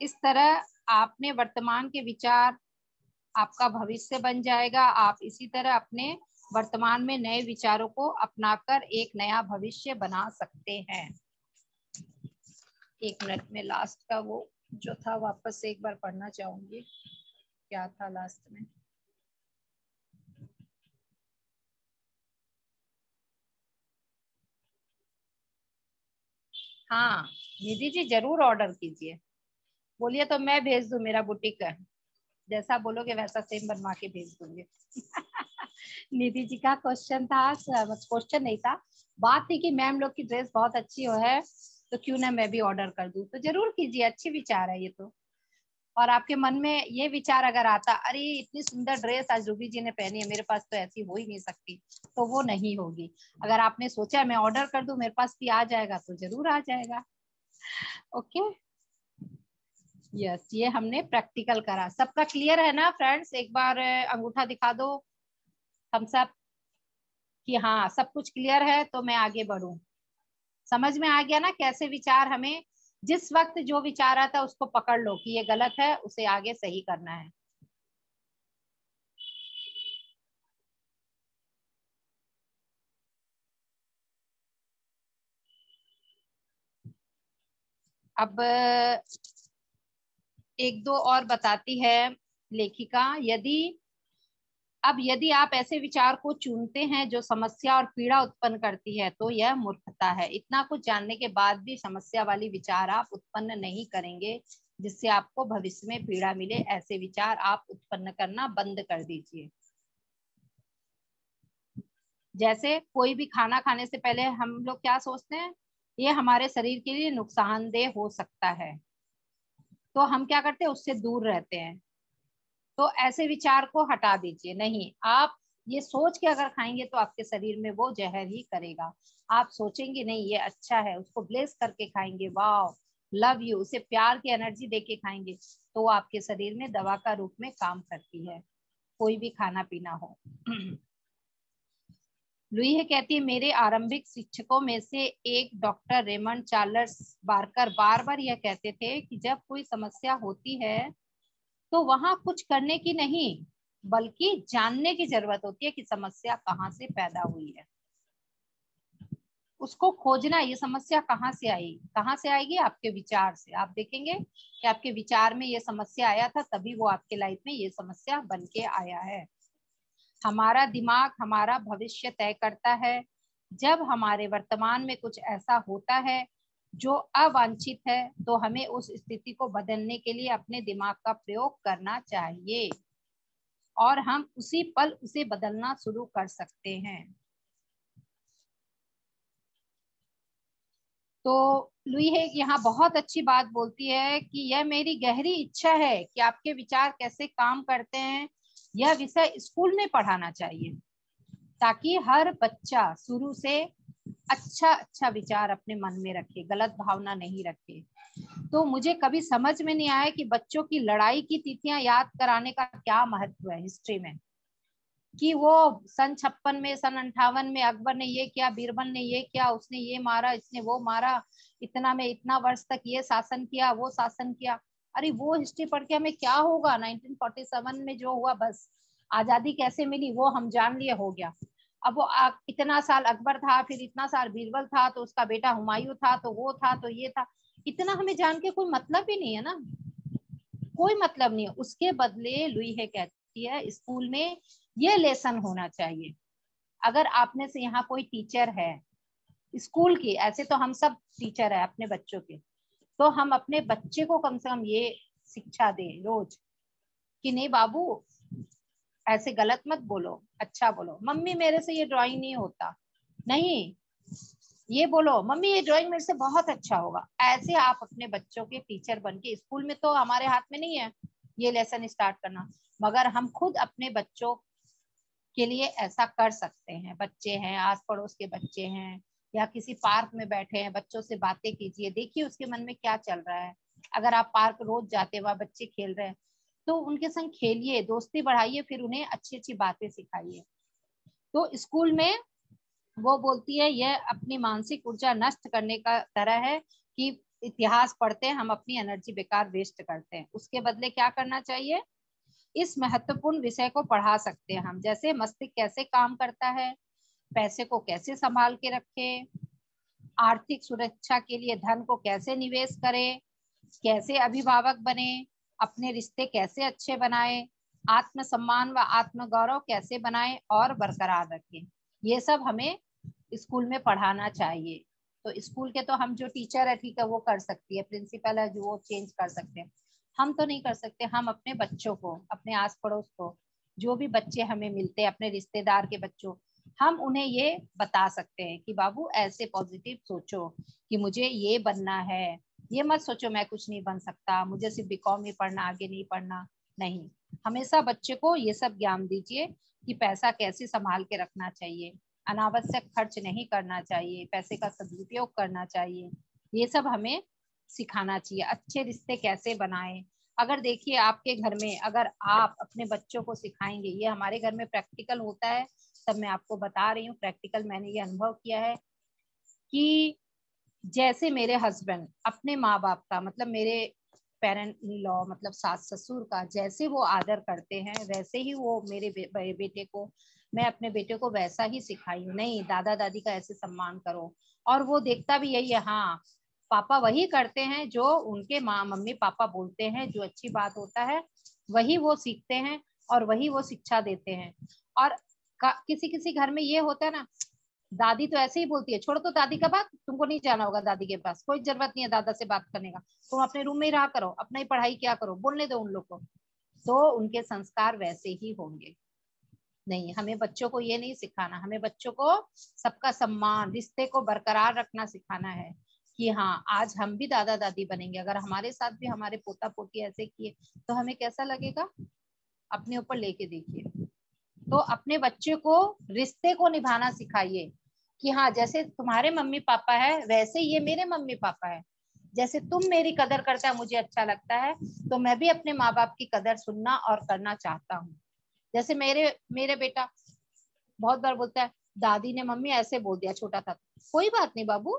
इस तरह आपने वर्तमान के विचार आपका भविष्य बन जाएगा। आप इसी तरह अपने वर्तमान में नए विचारों को अपनाकर एक नया भविष्य बना सकते हैं। एक मिनट में लास्ट का वो जो था वापस से एक बार पढ़ना चाहूंगी, क्या था लास्ट में। हाँ निधि जी, जरूर ऑर्डर कीजिए, बोलिए तो मैं भेज दूं, मेरा बुटीक है, जैसा बोलोगे वैसा सेम बनवा के भेज दूंगी। निधि जी का क्वेश्चन था, क्वेश्चन नहीं था, बात थी कि मैम लोग की ड्रेस बहुत अच्छी हो है, तो क्यों ना मैं भी ऑर्डर कर दूं। तो जरूर कीजिए, अच्छी विचार है ये तो। और आपके मन में ये विचार अगर आता, अरे इतनी सुंदर ड्रेस आज रूबी जी ने पहनी है, मेरे पास तो ऐसी हो ही नहीं सकती, तो वो नहीं होगी। अगर आपने सोचा मैं ऑर्डर कर दूं, मेरे पास भी आ जाएगा, तो जरूर आ जाएगा। ओके यस, ये हमने प्रैक्टिकल करा। सबका क्लियर है ना फ्रेंड्स? एक बार अंगूठा दिखा दो हम सब कि हाँ सब कुछ क्लियर है, तो मैं आगे बढ़ूं। समझ में आ गया ना कैसे विचार, हमें जिस वक्त जो विचार आता है उसको पकड़ लो कि ये गलत है, उसे आगे सही करना है। अब एक दो और बताती है लेखिका। यदि आप ऐसे विचार को चुनते हैं जो समस्या और पीड़ा उत्पन्न करती है तो यह मूर्खता है। इतना कुछ जानने के बाद भी समस्या वाली विचार आप उत्पन्न नहीं करेंगे जिससे आपको भविष्य में पीड़ा मिले। ऐसे विचार आप उत्पन्न करना बंद कर दीजिए। जैसे कोई भी खाना खाने से पहले हम लोग क्या सोचते हैं, ये हमारे शरीर के लिए नुकसानदेह हो सकता है, तो हम क्या करते हैं, उससे दूर रहते हैं। तो ऐसे विचार को हटा दीजिए। नहीं, आप ये सोच के अगर खाएंगे तो आपके शरीर में वो जहर ही करेगा। आप सोचेंगे नहीं ये अच्छा है, उसको ब्लेस करके खाएंगे, वाह लव यू, उसे प्यार की एनर्जी देके खाएंगे, तो वो आपके शरीर में दवा का रूप में काम करती है, कोई भी खाना पीना हो। लुई कहती है, मेरे आरंभिक शिक्षकों में से एक डॉक्टर रेमंड चार्ल्स बार्कर बार बार यह कहते थे कि जब कोई समस्या होती है तो वहां कुछ करने की नहीं बल्कि जानने की जरूरत होती है कि समस्या कहाँ से पैदा हुई है। उसको खोजना, ये समस्या कहाँ से आई, कहाँ से आएगी, आपके विचार से। आप देखेंगे कि आपके विचार में ये समस्या आया था, तभी वो आपके लाइफ में ये समस्या बन के आया है। हमारा दिमाग हमारा भविष्य तय करता है। जब हमारे वर्तमान में कुछ ऐसा होता है जो अवांछित है तो हमें उस स्थिति को बदलने के लिए अपने दिमाग का प्रयोग करना चाहिए और हम उसी पल उसे बदलना शुरू कर सकते हैं। तो लुई है यहाँ बहुत अच्छी बात बोलती है कि यह मेरी गहरी इच्छा है कि आपके विचार कैसे काम करते हैं यह विषय स्कूल में पढ़ाना चाहिए, ताकि हर बच्चा शुरू से अच्छा विचार अपने मन में रखे, गलत भावना नहीं रखे। तो मुझे कभी समझ में नहीं आया कि बच्चों की लड़ाई की तिथियां याद कराने का क्या महत्व है हिस्ट्री में, कि वो सन 56 में, सन 58 में अकबर ने ये किया, बीरबल ने ये किया, उसने ये मारा, इसने वो मारा, इतना में इतना वर्ष तक ये शासन किया, वो शासन किया। अरे वो हिस्ट्री पढ़ के हमें क्या होगा, 1947 में जो हुआ बस, आजादी कैसे मिली वो हम जान लिए, हो गया। अब वो इतना साल अकबर था, फिर इतना साल बीरबल था, तो उसका बेटा हुमायूं था, तो वो था, तो ये था, इतना हमें जान के कोई मतलब ही नहीं है ना, कोई मतलब नहीं है। उसके बदले लुई है कहती है स्कूल में ये लेसन होना चाहिए। अगर आपने से यहाँ कोई टीचर है स्कूल की, ऐसे तो हम सब टीचर है अपने बच्चों के, तो हम अपने बच्चे को कम से कम ये शिक्षा दें रोज कि नहीं बाबू ऐसे गलत मत बोलो, अच्छा बोलो। मम्मी मेरे से ये ड्राइंग नहीं होता, नहीं ये बोलो मम्मी ये ड्राइंग मेरे से बहुत अच्छा होगा। ऐसे आप अपने बच्चों के टीचर बन के, स्कूल में तो हमारे हाथ में नहीं है ये लेसन स्टार्ट करना, मगर हम खुद अपने बच्चों के लिए ऐसा कर सकते हैं। बच्चे हैं, आस पड़ोस के बच्चे हैं, या किसी पार्क में बैठे हैं, बच्चों से बातें कीजिए, देखिए उसके मन में क्या चल रहा है। अगर आप पार्क रोज जाते हुआ बच्चे खेल रहे हैं तो उनके संग खेलिए, दोस्ती बढ़ाइए, फिर उन्हें अच्छी अच्छी बातें सिखाइए। तो स्कूल में वो बोलती है यह अपनी मानसिक ऊर्जा नष्ट करने का तरह है कि इतिहास पढ़ते हैं हम अपनी एनर्जी बेकार वेस्ट करते हैं। उसके बदले क्या करना चाहिए, इस महत्वपूर्ण विषय को पढ़ा सकते हैं हम, जैसे मस्तिष्क कैसे काम करता है, पैसे को कैसे संभाल के रखें, आर्थिक सुरक्षा के लिए धन को कैसे निवेश करें, कैसे अभिभावक बने, अपने रिश्ते कैसे अच्छे बनाए, आत्मसम्मान व आत्मगौरव कैसे बनाएं और बरकरार रखें। ये सब हमें स्कूल में पढ़ाना चाहिए। तो स्कूल के तो हम जो टीचर है ठीक है वो कर सकती है, प्रिंसिपल है जो वो चेंज कर सकते हैं, हम तो नहीं कर सकते। हम अपने बच्चों को, अपने आस पड़ोस को, जो भी बच्चे हमें मिलते हैं, अपने रिश्तेदार के बच्चों, हम उन्हें ये बता सकते हैं कि बाबू ऐसे पॉजिटिव सोचो कि मुझे ये बनना है, ये मत सोचो मैं कुछ नहीं बन सकता, मुझे सिर्फ बीकॉम ही पढ़ना, आगे नहीं पढ़ना। नहीं, हमेशा बच्चे को ये सब ज्ञान दीजिए कि पैसा कैसे संभाल के रखना चाहिए, अनावश्यक खर्च नहीं करना चाहिए, पैसे का सदुपयोग करना चाहिए, ये सब हमें सिखाना चाहिए। अच्छे रिश्ते कैसे बनाएं, अगर देखिए आपके घर में अगर आप अपने बच्चों को सिखाएंगे, ये हमारे घर में प्रैक्टिकल होता है, तब मैं आपको बता रही हूँ प्रैक्टिकल, मैंने ये अनुभव किया है कि जैसे मेरे हस्बैंड अपने माँ बाप का, मतलब मेरे पेरेंट लॉ मतलब सास ससुर का जैसे वो आदर करते हैं, वैसे ही वो मेरे बेटे को, मैं अपने बेटे को वैसा ही सिखाई हूँ। नहीं, दादा दादी का ऐसे सम्मान करो, और वो देखता भी यही है, हाँ पापा वही करते हैं जो उनके माँ मम्मी पापा बोलते हैं, जो अच्छी बात होता है वही वो सीखते हैं और वही वो शिक्षा देते हैं। और किसी किसी घर में ये होता है ना, दादी तो ऐसे ही बोलती है, छोड़ो तो दादी का बात, तुमको नहीं जाना होगा दादी के पास, कोई जरूरत नहीं है दादा से बात करने का, तुम अपने रूम में ही रहा करो, अपना ही पढ़ाई क्या करो, बोलने दो उन लोग को। तो उनके संस्कार वैसे ही होंगे। नहीं, हमें बच्चों को ये नहीं सिखाना, हमें बच्चों को सबका सम्मान, रिश्ते को बरकरार रखना सिखाना है कि हाँ आज हम भी दादा दादी बनेंगे, अगर हमारे साथ भी हमारे पोता पोती ऐसे किए तो हमें कैसा लगेगा, अपने ऊपर लेके देखिए। तो अपने बच्चे को रिश्ते को निभाना सिखाइए कि हाँ जैसे तुम्हारे मम्मी पापा है वैसे ये मेरे मम्मी पापा है, जैसे तुम मेरी कदर करता है मुझे अच्छा लगता है, तो मैं भी अपने माँ बाप की कदर सुनना और करना चाहता हूँ। जैसे मेरे बेटा बहुत बार बोलता है, दादी ने मम्मी ऐसे बोल दिया छोटा था, कोई बात नहीं बाबू,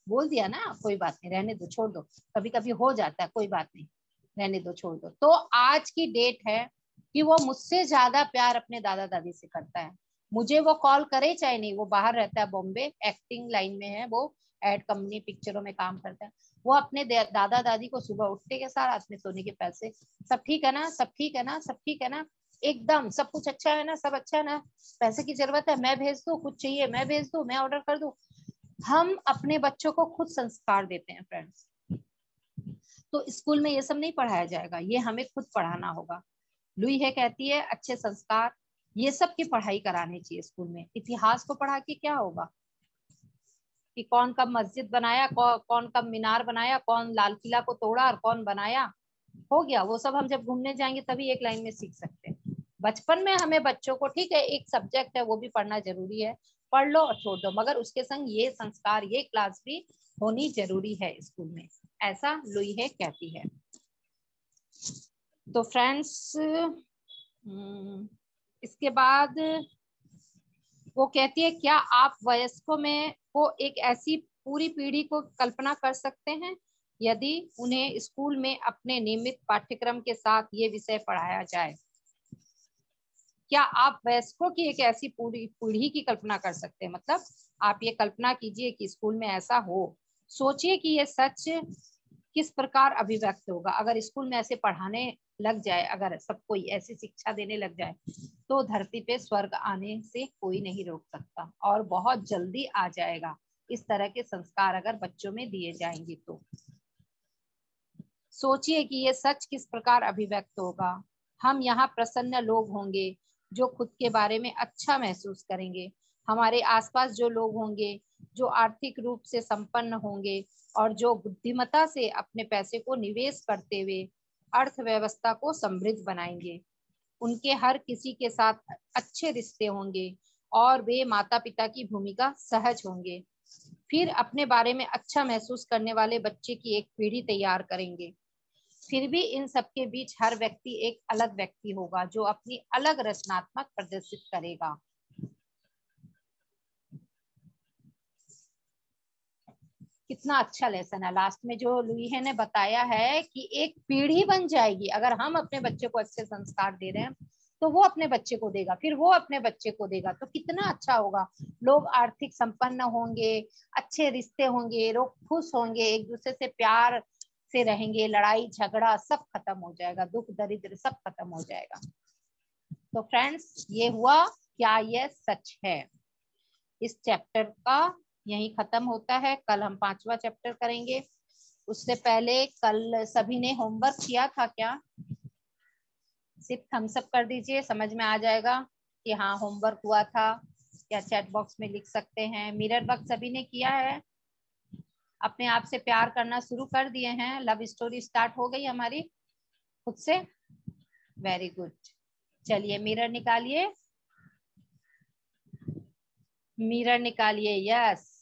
बोल दिया ना, कोई बात नहीं, रहने दो, छोड़ दो, कभी कभी हो जाता है, कोई बात नहीं, रहने दो, छोड़ दो। तो आज की डेट है कि वो मुझसे ज्यादा प्यार अपने दादा दादी से करता है। मुझे वो कॉल करे चाहे नहीं, वो बाहर रहता है बॉम्बे, एक्टिंग लाइन में है, वो एड कंपनी पिक्चरों में काम करता है। वो अपने दादा दादी को सुबह उठते के साथ हाथ में सोने के पैसे, सब ठीक है ना, सब ठीक है ना, सब ठीक है ना, एकदम सब कुछ अच्छा है ना, सब अच्छा है ना, पैसे की जरूरत है मैं भेज दूं, कुछ चाहिए मैं भेज दूं, मैं ऑर्डर कर दूं। हम अपने बच्चों को खुद संस्कार देते हैं फ्रेंड्स। तो स्कूल में ये सब नहीं पढ़ाया जाएगा, ये हमें खुद पढ़ाना होगा। लुई है कहती है अच्छे संस्कार ये सब की पढ़ाई करानी चाहिए स्कूल में। इतिहास को पढ़ा के क्या होगा कि कौन कब मस्जिद बनाया, कौन कब मीनार बनाया, कौन लाल किला को तोड़ा और कौन बनाया, हो गया वो सब। हम जब घूमने जाएंगे तभी एक लाइन में सीख सकते हैं। बचपन में हमें बच्चों को, ठीक है एक सब्जेक्ट है वो भी पढ़ना जरूरी है, पढ़ लो और छोड़ दो, मगर उसके संग ये संस्कार, ये क्लास भी होनी जरूरी है स्कूल में, ऐसा लुई है कहती है। तो फ्रेंड्स इसके बाद वो कहती है, क्या आप वयस्कों में को एक ऐसी पूरी पीढ़ी को कल्पना कर सकते हैं यदि उन्हें स्कूल में अपने नियमित पाठ्यक्रम के साथ ये विषय पढ़ाया जाए? क्या आप वयस्कों की एक ऐसी पूरी पीढ़ी की कल्पना कर सकते हैं? मतलब आप ये कल्पना कीजिए कि स्कूल में ऐसा हो, सोचिए कि ये सच किस प्रकार अभिव्यक्त होगा अगर स्कूल में ऐसे पढ़ाने लग जाए, अगर सब कोई ऐसी शिक्षा देने लग जाए तो धरती पे स्वर्ग आने से कोई नहीं रोक सकता, और बहुत जल्दी आ जाएगा इस तरह के संस्कार अगर बच्चों में दिए जाएंगे तो। सोचिए कि ये सच किस प्रकार अभिव्यक्त होगा। हम यहाँ प्रसन्न लोग होंगे जो खुद के बारे में अच्छा महसूस करेंगे, हमारे आसपास जो लोग होंगे जो आर्थिक रूप से संपन्न होंगे और जो बुद्धिमत्ता से अपने पैसे को निवेश करते हुए अर्थव्यवस्था को समृद्ध बनाएंगे, उनके हर किसी के साथ अच्छे रिश्ते होंगे और वे माता पिता की भूमिका सहज होंगे। फिर अपने बारे में अच्छा महसूस करने वाले बच्चे की एक पीढ़ी तैयार करेंगे। फिर भी इन सबके बीच हर व्यक्ति एक अलग व्यक्ति होगा जो अपनी अलग रचनात्मक प्रदर्शित करेगा। कितना अच्छा लेसन है लास्ट में जो लुई ने बताया है कि एक पीढ़ी बन जाएगी अगर हम अपने बच्चे को अच्छे संस्कार दे रहे हैं, तो वो अपने बच्चे को देगा, फिर वो अपने बच्चे को देगा, तो कितना अच्छा होगा। लोग आर्थिक संपन्न होंगे, अच्छे रिश्ते होंगे, लोग खुश होंगे, एक दूसरे से प्यार से रहेंगे, लड़ाई झगड़ा सब खत्म हो जाएगा, दुख दरिद्र सब खत्म हो जाएगा। तो फ्रेंड्स ये हुआ क्या ये सच है। इस चैप्टर का यही खत्म होता है। कल हम 5वां चैप्टर करेंगे। उससे पहले कल सभी ने होमवर्क किया था क्या? सिर्फ थम्स अप कर दीजिए, समझ में आ जाएगा कि हाँ होमवर्क हुआ था, या चैट बॉक्स में लिख सकते हैं। मिरर वर्क सभी ने किया है, अपने आप से प्यार करना शुरू कर दिए हैं, लव स्टोरी स्टार्ट हो गई हमारी खुद से। वेरी गुड, चलिए मिरर निकालिए, मिरर निकालिए। Yes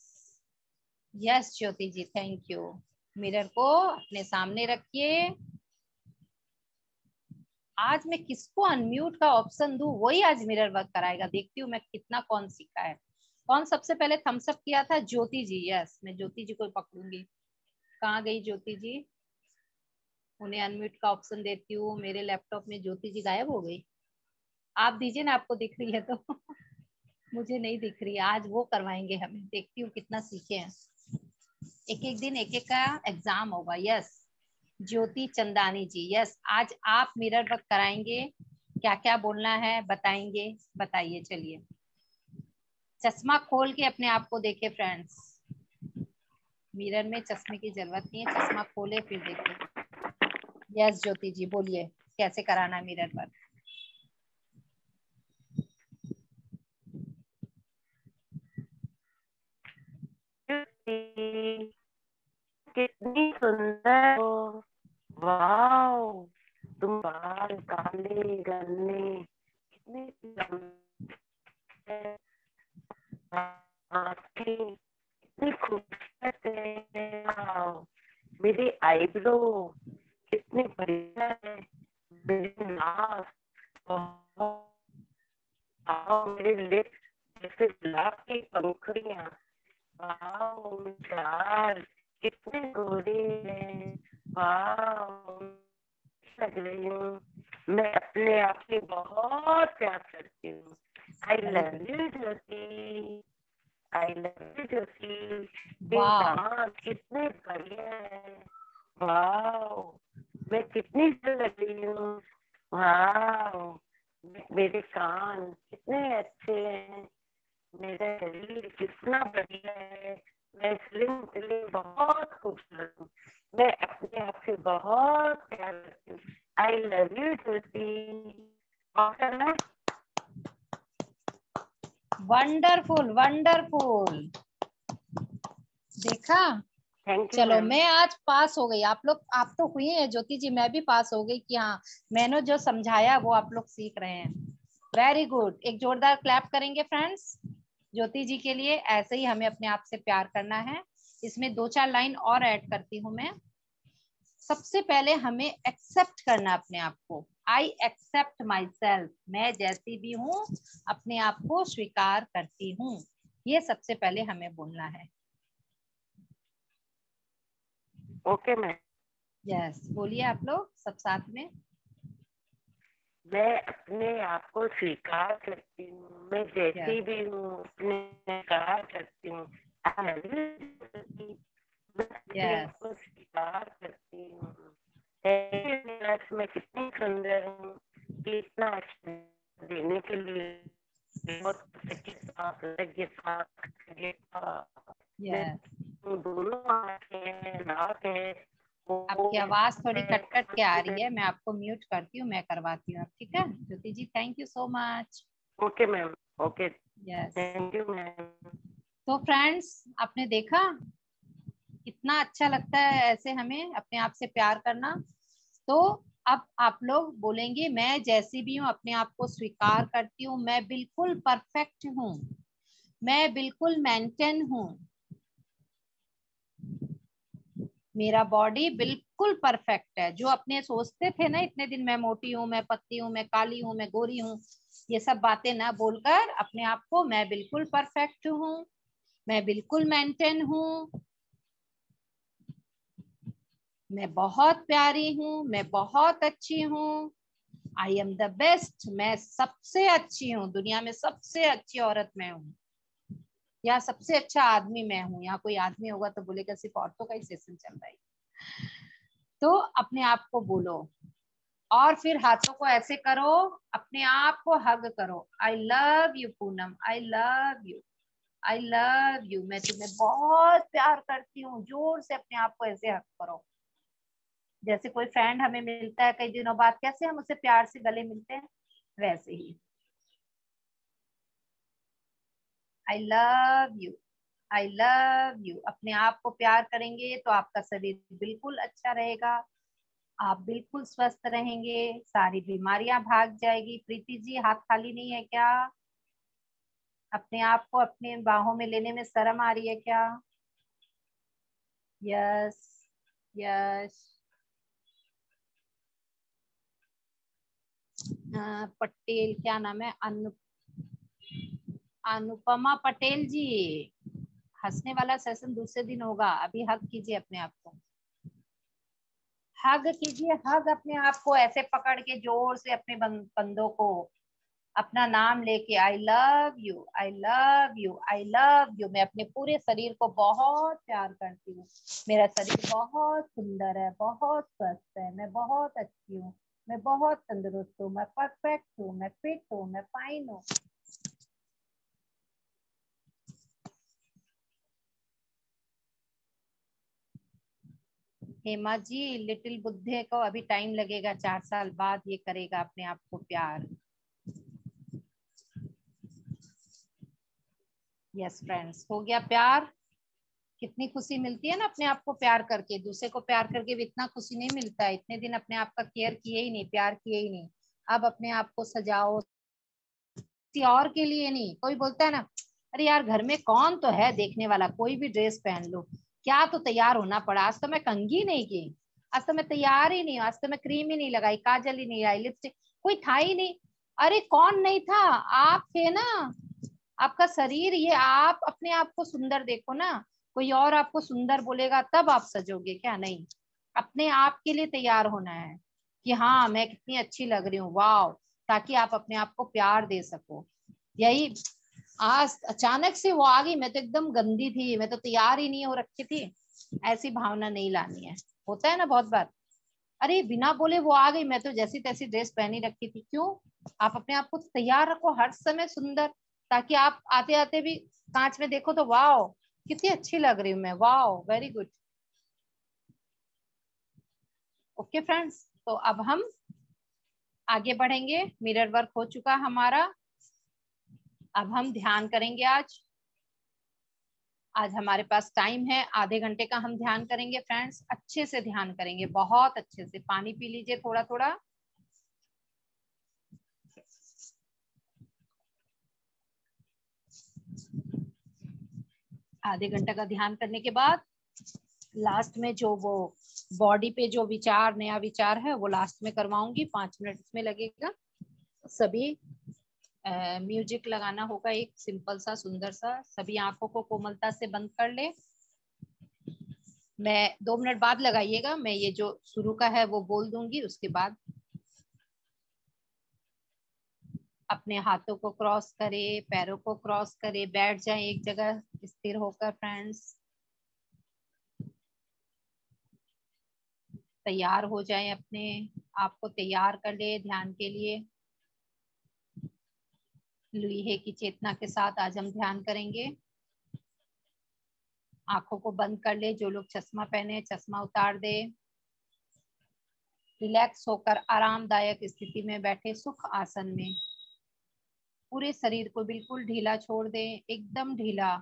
yes Jyoti ji, thank you. Mirror को अपने सामने रखिए। आज मैं किसको अनम्यूट का ऑप्शन दूं, वही आज मिरर वर्क कराएगा। देखती हूँ मैं कितना कौन सीखा है। कौन सबसे पहले थम्स अप किया था? ज्योति जी। यस, मैं ज्योति जी को पकड़ूंगी। कहाँ गई ज्योति जी? उन्हें अनम्यूट का ऑप्शन देती हूँ। मेरे लैपटॉप में ज्योति जी गायब हो गई। आप दीजिए ना, आपको दिख रही है तो मुझे नहीं दिख रही है। आज वो करवाएंगे हमें, देखती हूँ कितना सीखे हैं। एक एक दिन एक एक का एग्जाम होगा। यस ज्योति चंदानी जी, यस आज आप मिरर वर्क कराएंगे, क्या क्या बोलना है बताएंगे, बताइए। चलिए चश्मा खोल के अपने आप को देखे फ्रेंड्स, मिरर में चश्मे की जरूरत नहीं है, चश्मा खोले फिर देखे। यस ज्योति जी बोलिए कैसे कराना है मिरर वर्क। कितनी सुंदर हो, वाओ, तुम बाल काले गन्ने कितने आँखें कितनी खूबसूरत है, वाओ, मेरी आईब्रो कितनी बढ़िया है, मेरी नाक, वाओ, मेरे लिप्स जैसे गुलाब की पंखुड़ियाँ, वाओ, मेरे गाल कितने गोरे हैं, वाओ, लग रही हूँ। मैं अपने आप से बहुत प्यार करती हूँ। I love you Jyoti, I love you Jyoti. दांत कितने बढ़िया है, वाओ, मैं कितनी सी लग रही हूँ, वाओ, मेरे कान कितने अच्छे हैं, मेरा शरीर कितना बढ़िया है, मैं स्लिम स्लिम बहुत खूबसूरत हूँ। मैं अपने आप से बहुत प्यार करती हूँ। आई लव यू ज्योति। और करना वंडरफुल वंडरफुल, देखा। थैंक यू चलो मैम। मैं आज पास हो गई, आप लोग, आप तो हुई है ज्योति जी, मैं भी पास हो गई कि हाँ मैंने जो समझाया वो आप लोग सीख रहे हैं। वेरी गुड, एक जोरदार क्लैप करेंगे फ्रेंड्स ज्योति जी के लिए। ऐसे ही हमें अपने आप से प्यार करना है। इसमें 2-4 लाइन और ऐड करती हूँ मैं। सबसे पहले हमें एक्सेप्ट करना अपने आप को। आई एक्सेप्ट माई सेल्फ, मैं जैसी भी हूँ अपने आप को स्वीकार करती हूँ, ये सबसे पहले हमें बोलना है। Okay ma'am. यस बोलिए आप लोग सब साथ में। मैं अपने आप को स्वीकार करती हूँ, मैं जैसी भी हूँ अपने स्वीकार करती हूँ। मैं यस आपको स्वीकार करती हूँ। मैं कितनी सुंदर हूँ, इतना अच्छा देने के लिए बहुत यस। दोनों आंखें नाक है, आपकी होंठ आवाज थोड़ी है, कट कट के आ रही है, मैं आपको म्यूट करती हूँ, मैं करवाती हूँ, ठीक है Jyoti ji. Thank you so much. Okay ma'am, okay, yes. Thank you ma'am. तो फ्रेंड्स आपने देखा कितना अच्छा लगता है ऐसे हमें अपने आप से प्यार करना। तो अब आप लोग बोलेंगे मैं जैसी भी हूँ अपने आप को स्वीकार करती हूँ, मैं बिल्कुल परफेक्ट हूँ, मैं बिल्कुल मेंटेन हूँ, मेरा बॉडी बिल्कुल परफेक्ट है। जो अपने सोचते थे ना इतने दिन, मैं मोटी हूँ, मैं पतली हूँ, मैं काली हूँ, मैं गोरी हूँ, ये सब बातें ना बोलकर अपने आप को मैं बिल्कुल परफेक्ट हूँ, मैं बिल्कुल मेंटेन हूँ, मैं बहुत प्यारी हूँ, मैं बहुत अच्छी हूँ, आई एम द बेस्ट, मैं सबसे अच्छी हूँ, दुनिया में सबसे अच्छी औरत मैं हूँ, या सबसे अच्छा आदमी मैं हूँ। यहाँ कोई आदमी होगा तो बोलेगा सिर्फ औरतों का ही सेशन चल रहा है। तो अपने आप को बोलो और फिर हाथों को ऐसे करो, अपने आप को हग करो। आई love you Poonam, I love you, I love you, मैं तुम्हें बहुत प्यार करती हूँ। जोर से अपने आप को ऐसे हग करो, जैसे कोई फ्रेंड हमें मिलता है कई दिनों बाद, कैसे हम उससे प्यार से गले मिलते हैं, वैसे ही। I love you, I love you. अपने आप को प्यार करेंगे तो आपका शरीर बिल्कुल अच्छा रहेगा, आप बिल्कुल स्वस्थ रहेंगे, सारी बीमारियां भाग जाएगी। प्रीति जी हाथ खाली नहीं है क्या? अपने आप को अपने बाहों में लेने में शर्म आ रही है क्या? Yes yes. पटेल, क्या नाम है? अनुपमा पटेल जी। हंसने वाला सेशन दूसरे दिन होगा, अभी हग कीजिए अपने आप को, हग कीजिए, हग अपने आप को ऐसे पकड़ के जोर से अपने कंधों को, अपना नाम लेके आई love you, I love you, I love you. मैं अपने पूरे शरीर को बहुत प्यार करती हूँ। मेरा शरीर बहुत सुंदर है, बहुत स्वस्थ है, मैं बहुत अच्छी हूँ, मैं बहुत तंदुरुस्त हूँ, मैं परफेक्ट हूँ, मैं फिट हूँ, मैं फाइन हूँ। हेमा जी, लिटिल बुद्धे को अभी टाइम लगेगा, 4 साल बाद ये करेगा अपने आप को प्यार। यस फ्रेंड्स, हो गया प्यार। कितनी खुशी मिलती है ना अपने आप को प्यार करके। दूसरे को प्यार करके भी इतना खुशी नहीं मिलता है। इतने दिन अपने आप का केयर किए ही नहीं, प्यार किए ही नहीं। अब अपने आप को सजाओ, किसी और के लिए नहीं। कोई बोलता है ना, अरे यार घर में कौन तो है देखने वाला, कोई भी ड्रेस पहन लो, क्या तो तैयार होना पड़ा। आज तो मैं कंघी नहीं की, आज तो मैं तैयार ही नहीं, आज तो मैं क्रीम ही नहीं लगाई, काजल ही नहीं लगाई, लिपस्टिक, कोई था ही नहीं। अरे कौन नहीं था, आप थे ना। आपका शरीर, ये आप अपने आप को सुंदर देखो ना। कोई और आपको सुंदर बोलेगा तब आप सजोगे क्या? नहीं, अपने आप के लिए तैयार होना है कि हाँ मैं कितनी अच्छी लग रही हूँ, वाह, ताकि आप अपने आप को प्यार दे सको। यही आज अचानक से वो आ गई, मैं तो एकदम गंदी थी, मैं तो तैयार ही नहीं हो रखी थी, ऐसी भावना नहीं लानी है। होता है ना बहुत बार, अरे बिना बोले वो आ गई, मैं तो जैसी तैसी ड्रेस पहनी रखी थी। क्यों? आप अपने आप को तैयार रखो हर समय सुंदर, ताकि आप आते आते भी कांच में देखो तो वाओ कितनी अच्छी लग रही हूँ मैं, wow very good. Okay friends, तो अब हम आगे बढ़ेंगे। मिरर वर्क हो चुका हमारा, अब हम ध्यान करेंगे। आज हमारे पास टाइम है, आधे घंटे का हम ध्यान करेंगे फ्रेंड्स। अच्छे से ध्यान करेंगे, बहुत अच्छे से। पानी पी लीजिए थोड़ा थोड़ा। आधे घंटे का ध्यान करने के बाद लास्ट में जो वो बॉडी पे जो विचार, नया विचार है, वो लास्ट में करवाऊंगी। 5 मिनट इसमें लगेगा। सभी म्यूजिक लगाना होगा, एक सिंपल सा सुंदर सा। सभी आंखों को कोमलता से बंद कर ले। मैं 2 मिनट बाद लगाइएगा, मैं ये जो शुरू का है वो बोल दूंगी, उसके बाद अपने हाथों को क्रॉस करे, पैरों को क्रॉस करे, बैठ जाए एक जगह स्थिर होकर फ्रेंड्स। तैयार हो जाए, अपने आप को तैयार कर ले ध्यान के लिए। लुईहे की चेतना के साथ आज हम ध्यान करेंगे। आंखों को बंद कर ले। जो लोग चश्मा पहने चश्मा उतार दे। रिलैक्स होकर आरामदायक स्थिति में बैठे, सुख आसन में। पूरे शरीर को बिल्कुल ढीला छोड़ दे, एकदम ढीला।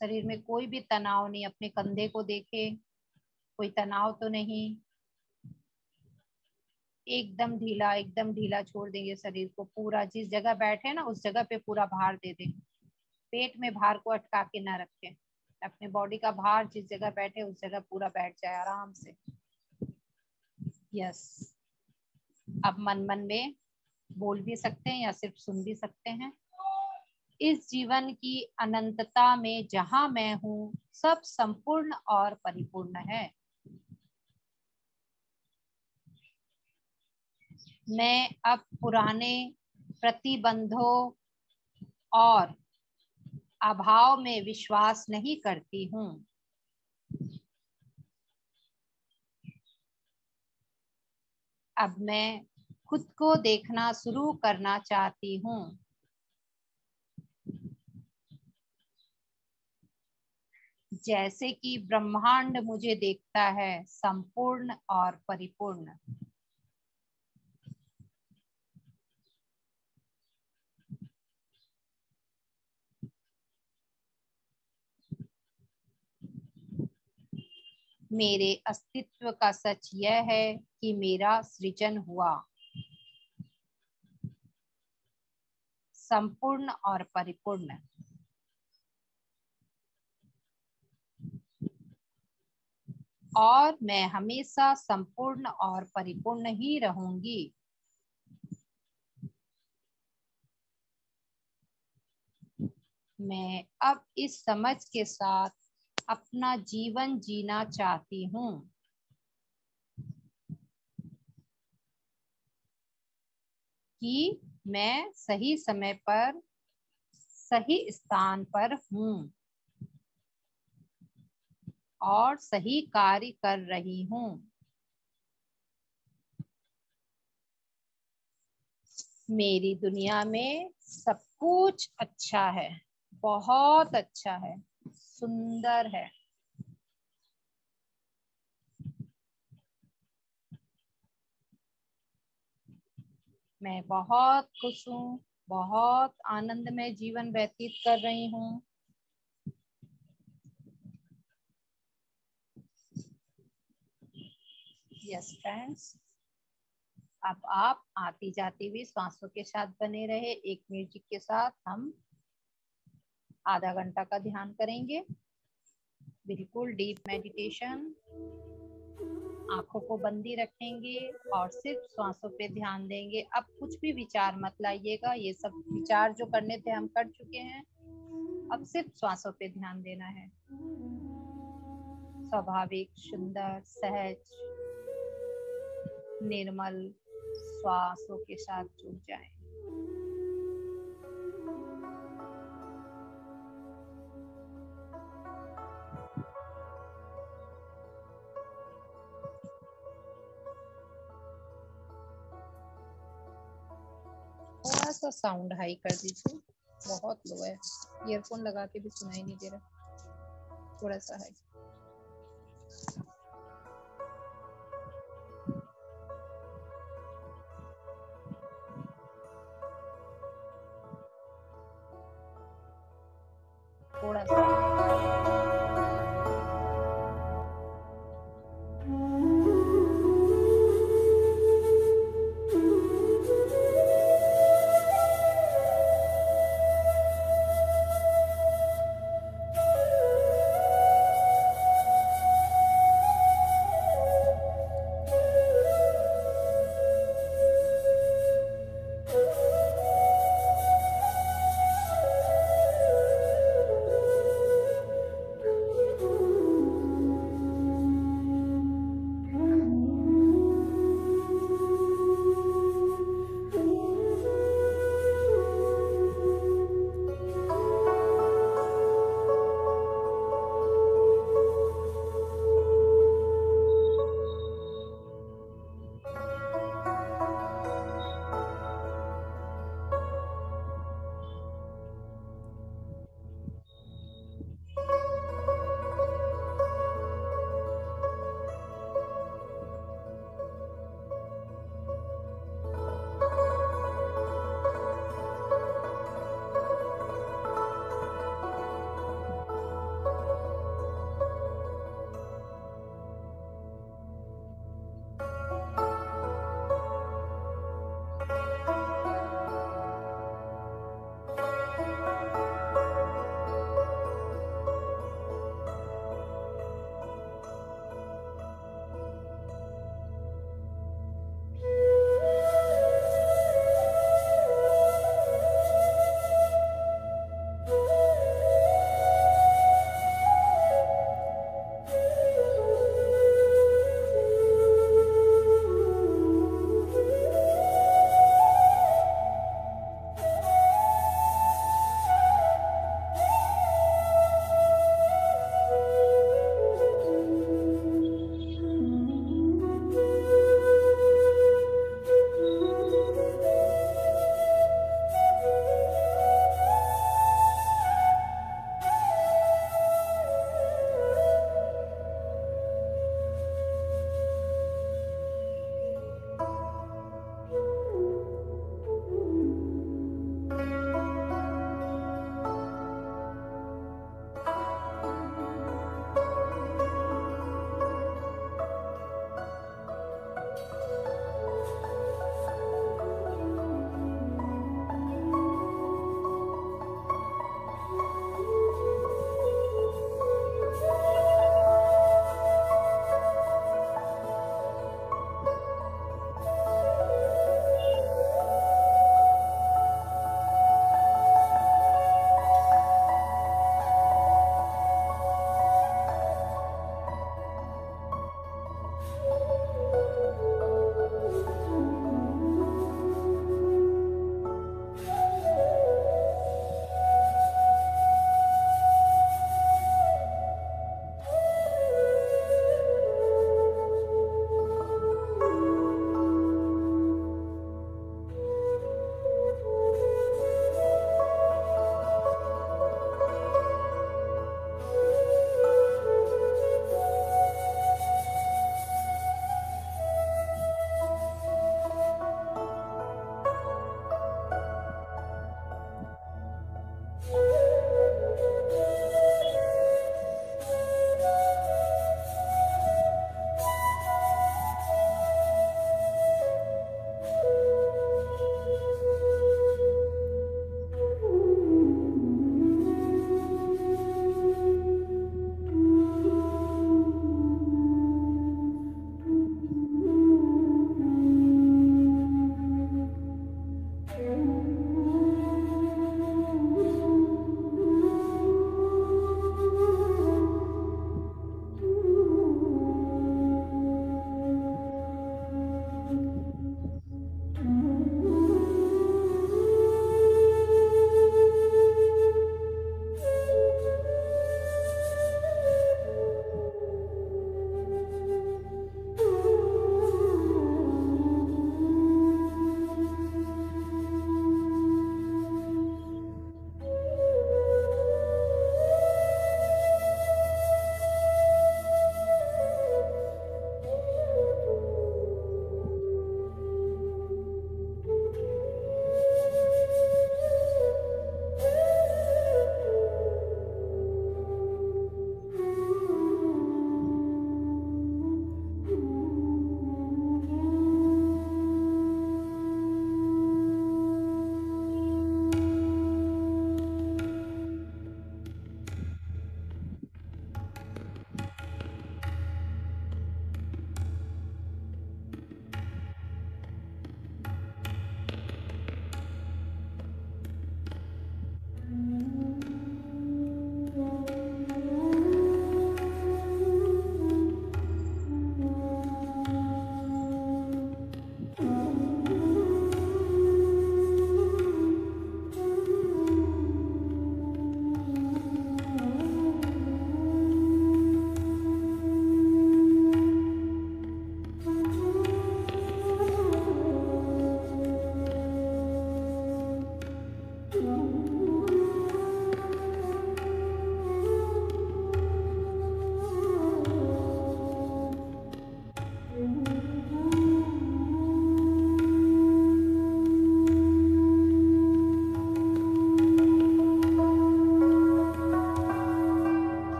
शरीर में कोई भी तनाव नहीं। अपने कंधे को देखे, कोई तनाव तो नहीं। एकदम ढीला, एकदम ढीला छोड़ देंगे शरीर को पूरा। जिस जगह बैठे ना उस जगह पे पूरा भार दे दें। पेट में भार को अटका के ना रखें। अपने बॉडी का भार जिस जगह बैठे उस जगह पूरा बैठ जाए आराम से। यस। अब मन मन में बोल भी सकते हैं या सिर्फ सुन भी सकते हैं। इस जीवन की अनंतता में जहां मैं हूँ, सब संपूर्ण और परिपूर्ण है। मैं अब पुराने प्रतिबंधों और अभाव में विश्वास नहीं करती हूँ। अब मैं खुद को देखना शुरू करना चाहती हूँ। जैसे कि ब्रह्मांड मुझे देखता है, संपूर्ण और परिपूर्ण। मेरे अस्तित्व का सच यह है कि मेरा सृजन हुआ, संपूर्ण और परिपूर्ण। और मैं हमेशा संपूर्ण और परिपूर्ण ही रहूंगी। मैं अब इस समझ के साथ अपना जीवन जीना चाहती हूँ कि मैं सही समय पर सही स्थान पर हूँ और सही कार्य कर रही हूँ। मेरी दुनिया में सब कुछ अच्छा है, बहुत अच्छा है, सुंदर है। मैं बहुत खुश हूँ, बहुत आनंदमय जीवन व्यतीत कर रही हूँ। यस फ्रेंड्स, अब आप आती जाती हुई सांसों के साथ बने रहे। एक म्यूजिक के साथ हम आधा घंटा का ध्यान करेंगे, बिल्कुल डीप मेडिटेशन। आंखों को बंदी रखेंगे और सिर्फ सांसों पे ध्यान देंगे। अब कुछ भी विचार मत लाइएगा, ये सब विचार जो करने थे हम कर चुके हैं। अब सिर्फ सांसों पे ध्यान देना है। स्वाभाविक, सुंदर, सहज, निर्मल श्वासों के साथ जुड़ जाएं। थोड़ा सा साउंड हाई कर दीजिए, बहुत लो है। ईयरफोन लगा के भी सुनाई नहीं दे रहा, थोड़ा सा हाई। थोड़ा सा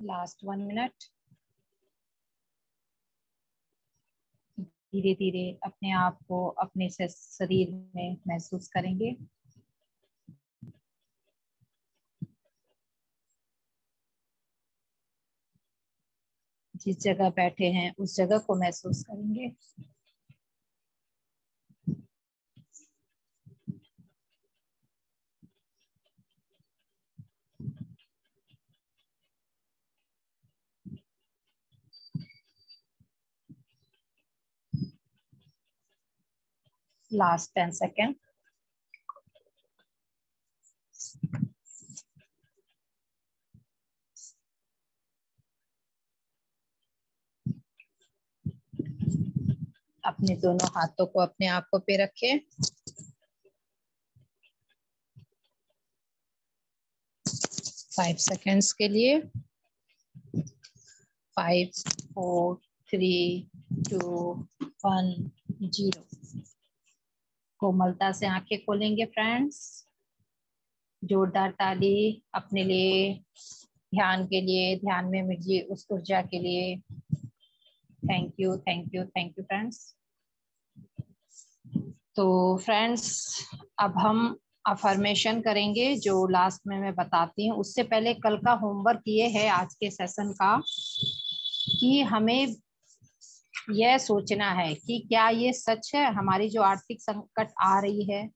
लास्ट 1 मिनट। धीरे धीरे अपने आप को अपने शरीर में महसूस करेंगे। जिस जगह बैठे हैं उस जगह को महसूस करेंगे। Last 10 second. अपने दोनों हाथों को अपने आंखों पे रखें। 5 सेकेंड्स के लिए। 5 4 3 2 1 0। कोमलता से आंखें खोलेंगे फ्रेंड्स। जोरदार ताली अपने लिए, ध्यान के लिए, ध्यान में मिलिए उस ऊर्जा के लिए। Thank you, thank you, thank you friends. तो फ्रेंड्स अब हम अफर्मेशन करेंगे जो लास्ट में मैं बताती हूँ। उससे पहले कल का होमवर्क ये है आज के सेशन का कि हमें यह सोचना है कि क्या ये सच है, हमारी जो आर्थिक संकट आ रही है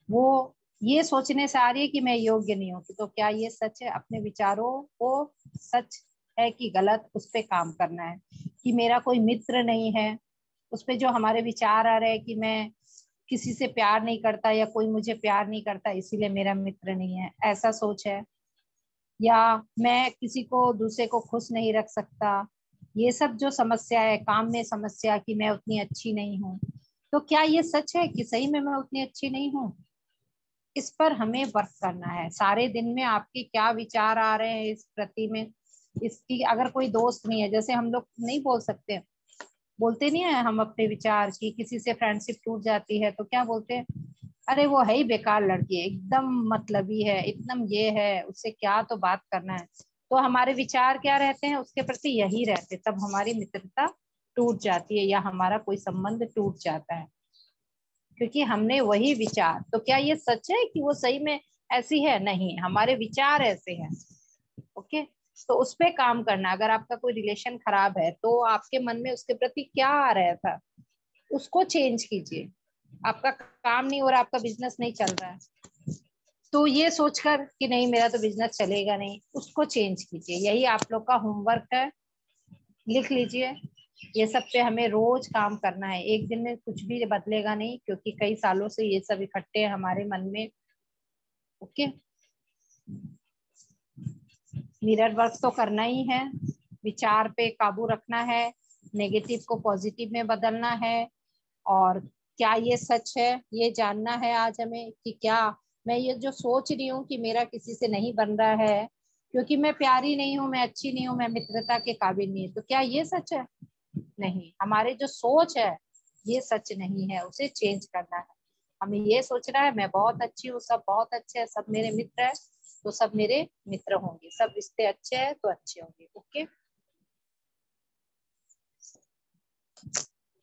वो ये सोचने से आ रही है कि मैं योग्य नहीं हूँ, तो क्या ये सच है? अपने विचारों को सच है कि गलत, उस पे काम करना है। कि मेरा कोई मित्र नहीं है, उस पे जो हमारे विचार आ रहे हैं कि मैं किसी से प्यार नहीं करता या कोई मुझे प्यार नहीं करता इसीलिए मेरा मित्र नहीं है, ऐसा सोच है। या मैं किसी को दूसरे को खुश नहीं रख सकता, ये सब जो समस्या है, काम में समस्या कि मैं उतनी अच्छी नहीं हूँ, तो क्या ये सच है कि सही में मैं उतनी अच्छी नहीं हूँ? इस पर हमें वर्क करना है। सारे दिन में आपके क्या विचार आ रहे हैं इस प्रति में, इसकी अगर कोई दोस्त नहीं है, जैसे हम लोग नहीं बोल सकते, बोलते नहीं है हम अपने विचार की, किसी से फ्रेंडशिप टूट जाती है तो क्या बोलते हैं, अरे वो है ही बेकार लड़की है, एकदम मतलबी है, एकदम ये है, उससे क्या तो बात करना है। तो हमारे विचार क्या रहते हैं उसके प्रति, यही रहते, तब हमारी मित्रता टूट जाती है या हमारा कोई संबंध टूट जाता है, क्योंकि हमने वही विचार। तो क्या ये सच है कि वो सही में ऐसी है? नहीं, हमारे विचार ऐसे हैं। ओके, तो उस पे काम करना। अगर आपका कोई रिलेशन खराब है तो आपके मन में उसके प्रति क्या आ रहा था, उसको चेंज कीजिए। आपका काम नहीं हो रहा, आपका बिजनेस नहीं चल रहा है, तो ये सोचकर कि नहीं मेरा तो बिजनेस चलेगा नहीं, उसको चेंज कीजिए। यही आप लोग का होमवर्क है, लिख लीजिए। ये सब पे हमें रोज काम करना है, एक दिन में कुछ भी बदलेगा नहीं, क्योंकि कई सालों से ये सब इकट्ठे हैं हमारे मन में। ओके, मिरर वर्क तो करना ही है, विचार पे काबू रखना है, नेगेटिव को पॉजिटिव में बदलना है। और क्या ये सच है ये जानना है आज हमें कि क्या मैं ये जो सोच रही हूँ कि मेरा किसी से नहीं बन रहा है क्योंकि मैं प्यारी नहीं हूँ, मैं अच्छी नहीं हूँ, मैं मित्रता के काबिल नहीं, तो क्या ये सच है? नहीं, हमारे जो सोच है ये सच नहीं है, उसे चेंज करना है। हमें ये सोचना है मैं बहुत अच्छी हूँ, सब बहुत अच्छे हैं, सब मेरे मित्र हैं तो सब मेरे मित्र होंगे, सब रिश्ते अच्छे हैं तो अच्छे होंगे। ओके,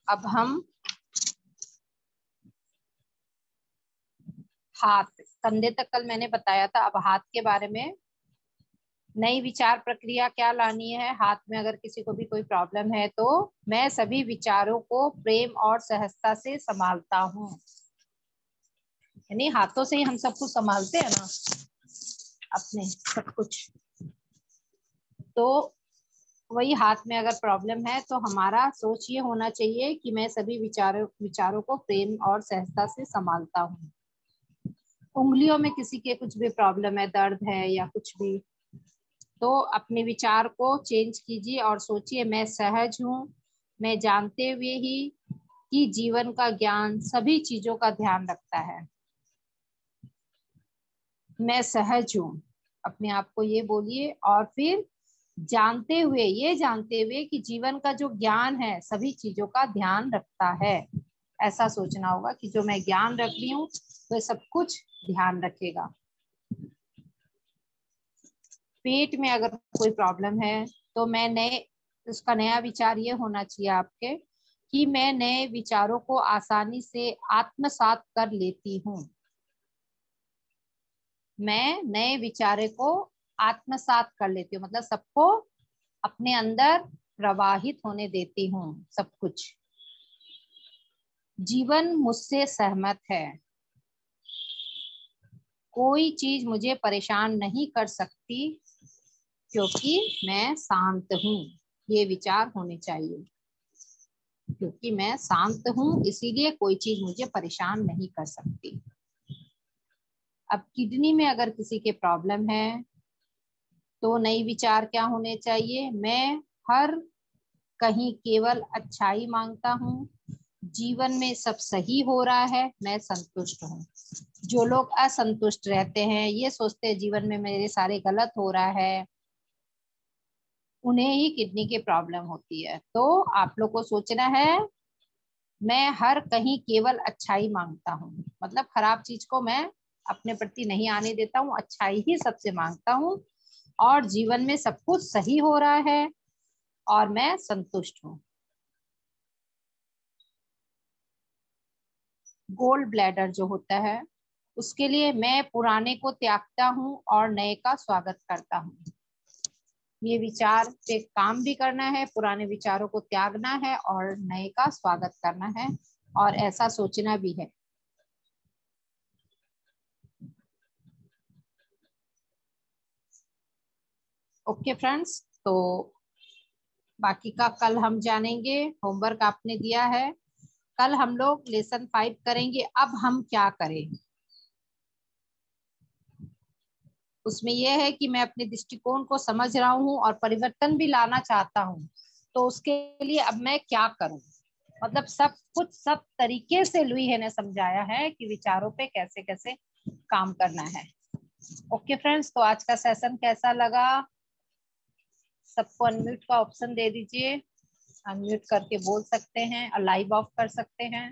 अब हम हाथ कंधे तक, कल मैंने बताया था, अब हाथ के बारे में नई विचार प्रक्रिया क्या लानी है। हाथ में अगर किसी को भी कोई प्रॉब्लम है तो मैं सभी विचारों को प्रेम और सहजता से संभालता हूँ। यानी हाथों से ही हम सब कुछ संभालते हैं ना, अपने सब कुछ। तो वही हाथ में अगर प्रॉब्लम है तो हमारा सोच ये होना चाहिए कि मैं सभी विचारों को प्रेम और सहजता से संभालता हूँ। उंगलियों में किसी के कुछ भी प्रॉब्लम है, दर्द है या कुछ भी, तो अपने विचार को चेंज कीजिए और सोचिए मैं सहज हूँ, मैं जानते हुए ही कि जीवन का ज्ञान सभी चीजों का ध्यान रखता है। मैं सहज हूँ, अपने आप को ये बोलिए। और फिर जानते हुए, ये जानते हुए कि जीवन का जो ज्ञान है सभी चीजों का ध्यान रखता है, ऐसा सोचना होगा कि जो मैं ज्ञान रख रही हूँ वह सब कुछ ध्यान रखेगा। पेट में अगर कोई प्रॉब्लम है तो उसका नया विचार ये होना चाहिए आपके कि मैं नए विचारों को आसानी से आत्मसात कर लेती हूँ। मैं नए विचारों को आत्मसात कर लेती हूँ, मतलब सबको अपने अंदर प्रवाहित होने देती हूँ सब कुछ। जीवन मुझसे सहमत है, कोई चीज मुझे परेशान नहीं कर सकती क्योंकि मैं शांत हूँ। ये विचार होने चाहिए, क्योंकि मैं शांत हूँ इसीलिए कोई चीज मुझे परेशान नहीं कर सकती। अब किडनी में अगर किसी के प्रॉब्लम है तो नई विचार क्या होने चाहिए? मैं हर कहीं केवल अच्छाई मांगता हूँ, जीवन में सब सही हो रहा है, मैं संतुष्ट हूँ। जो लोग असंतुष्ट रहते हैं, ये सोचते हैं जीवन में मेरे सारे गलत हो रहा है, उन्हें ही किडनी की प्रॉब्लम होती है। तो आप लोग को सोचना है मैं हर कहीं केवल अच्छाई मांगता हूँ, मतलब खराब चीज को मैं अपने प्रति नहीं आने देता हूँ, अच्छाई ही सबसे मांगता हूँ और जीवन में सब कुछ सही हो रहा है और मैं संतुष्ट हूँ। गोल्ड ब्लैडर जो होता है उसके लिए मैं पुराने को त्यागता हूँ और नए का स्वागत करता हूँ। ये विचार पे काम भी करना है, पुराने विचारों को त्यागना है और नए का स्वागत करना है और ऐसा सोचना भी है। ओके फ्रेंड्स, तो बाकी का कल हम जानेंगे। होमवर्क आपने दिया है, कल हम लोग लेसन 5 करेंगे। अब हम क्या करें उसमें यह है कि मैं अपने दृष्टिकोण को समझ रहा हूँ और परिवर्तन भी लाना चाहता हूँ, तो उसके लिए अब मैं क्या करूँ, मतलब सब कुछ सब तरीके से लुई है ने समझाया है कि विचारों पे कैसे कैसे काम करना है। ओके फ्रेंड्स, तो आज का सेशन कैसा लगा? सबको अनम्यूट का ऑप्शन दे दीजिए, अनम्यूट करके बोल सकते हैं और लाइव ऑफ कर सकते हैं।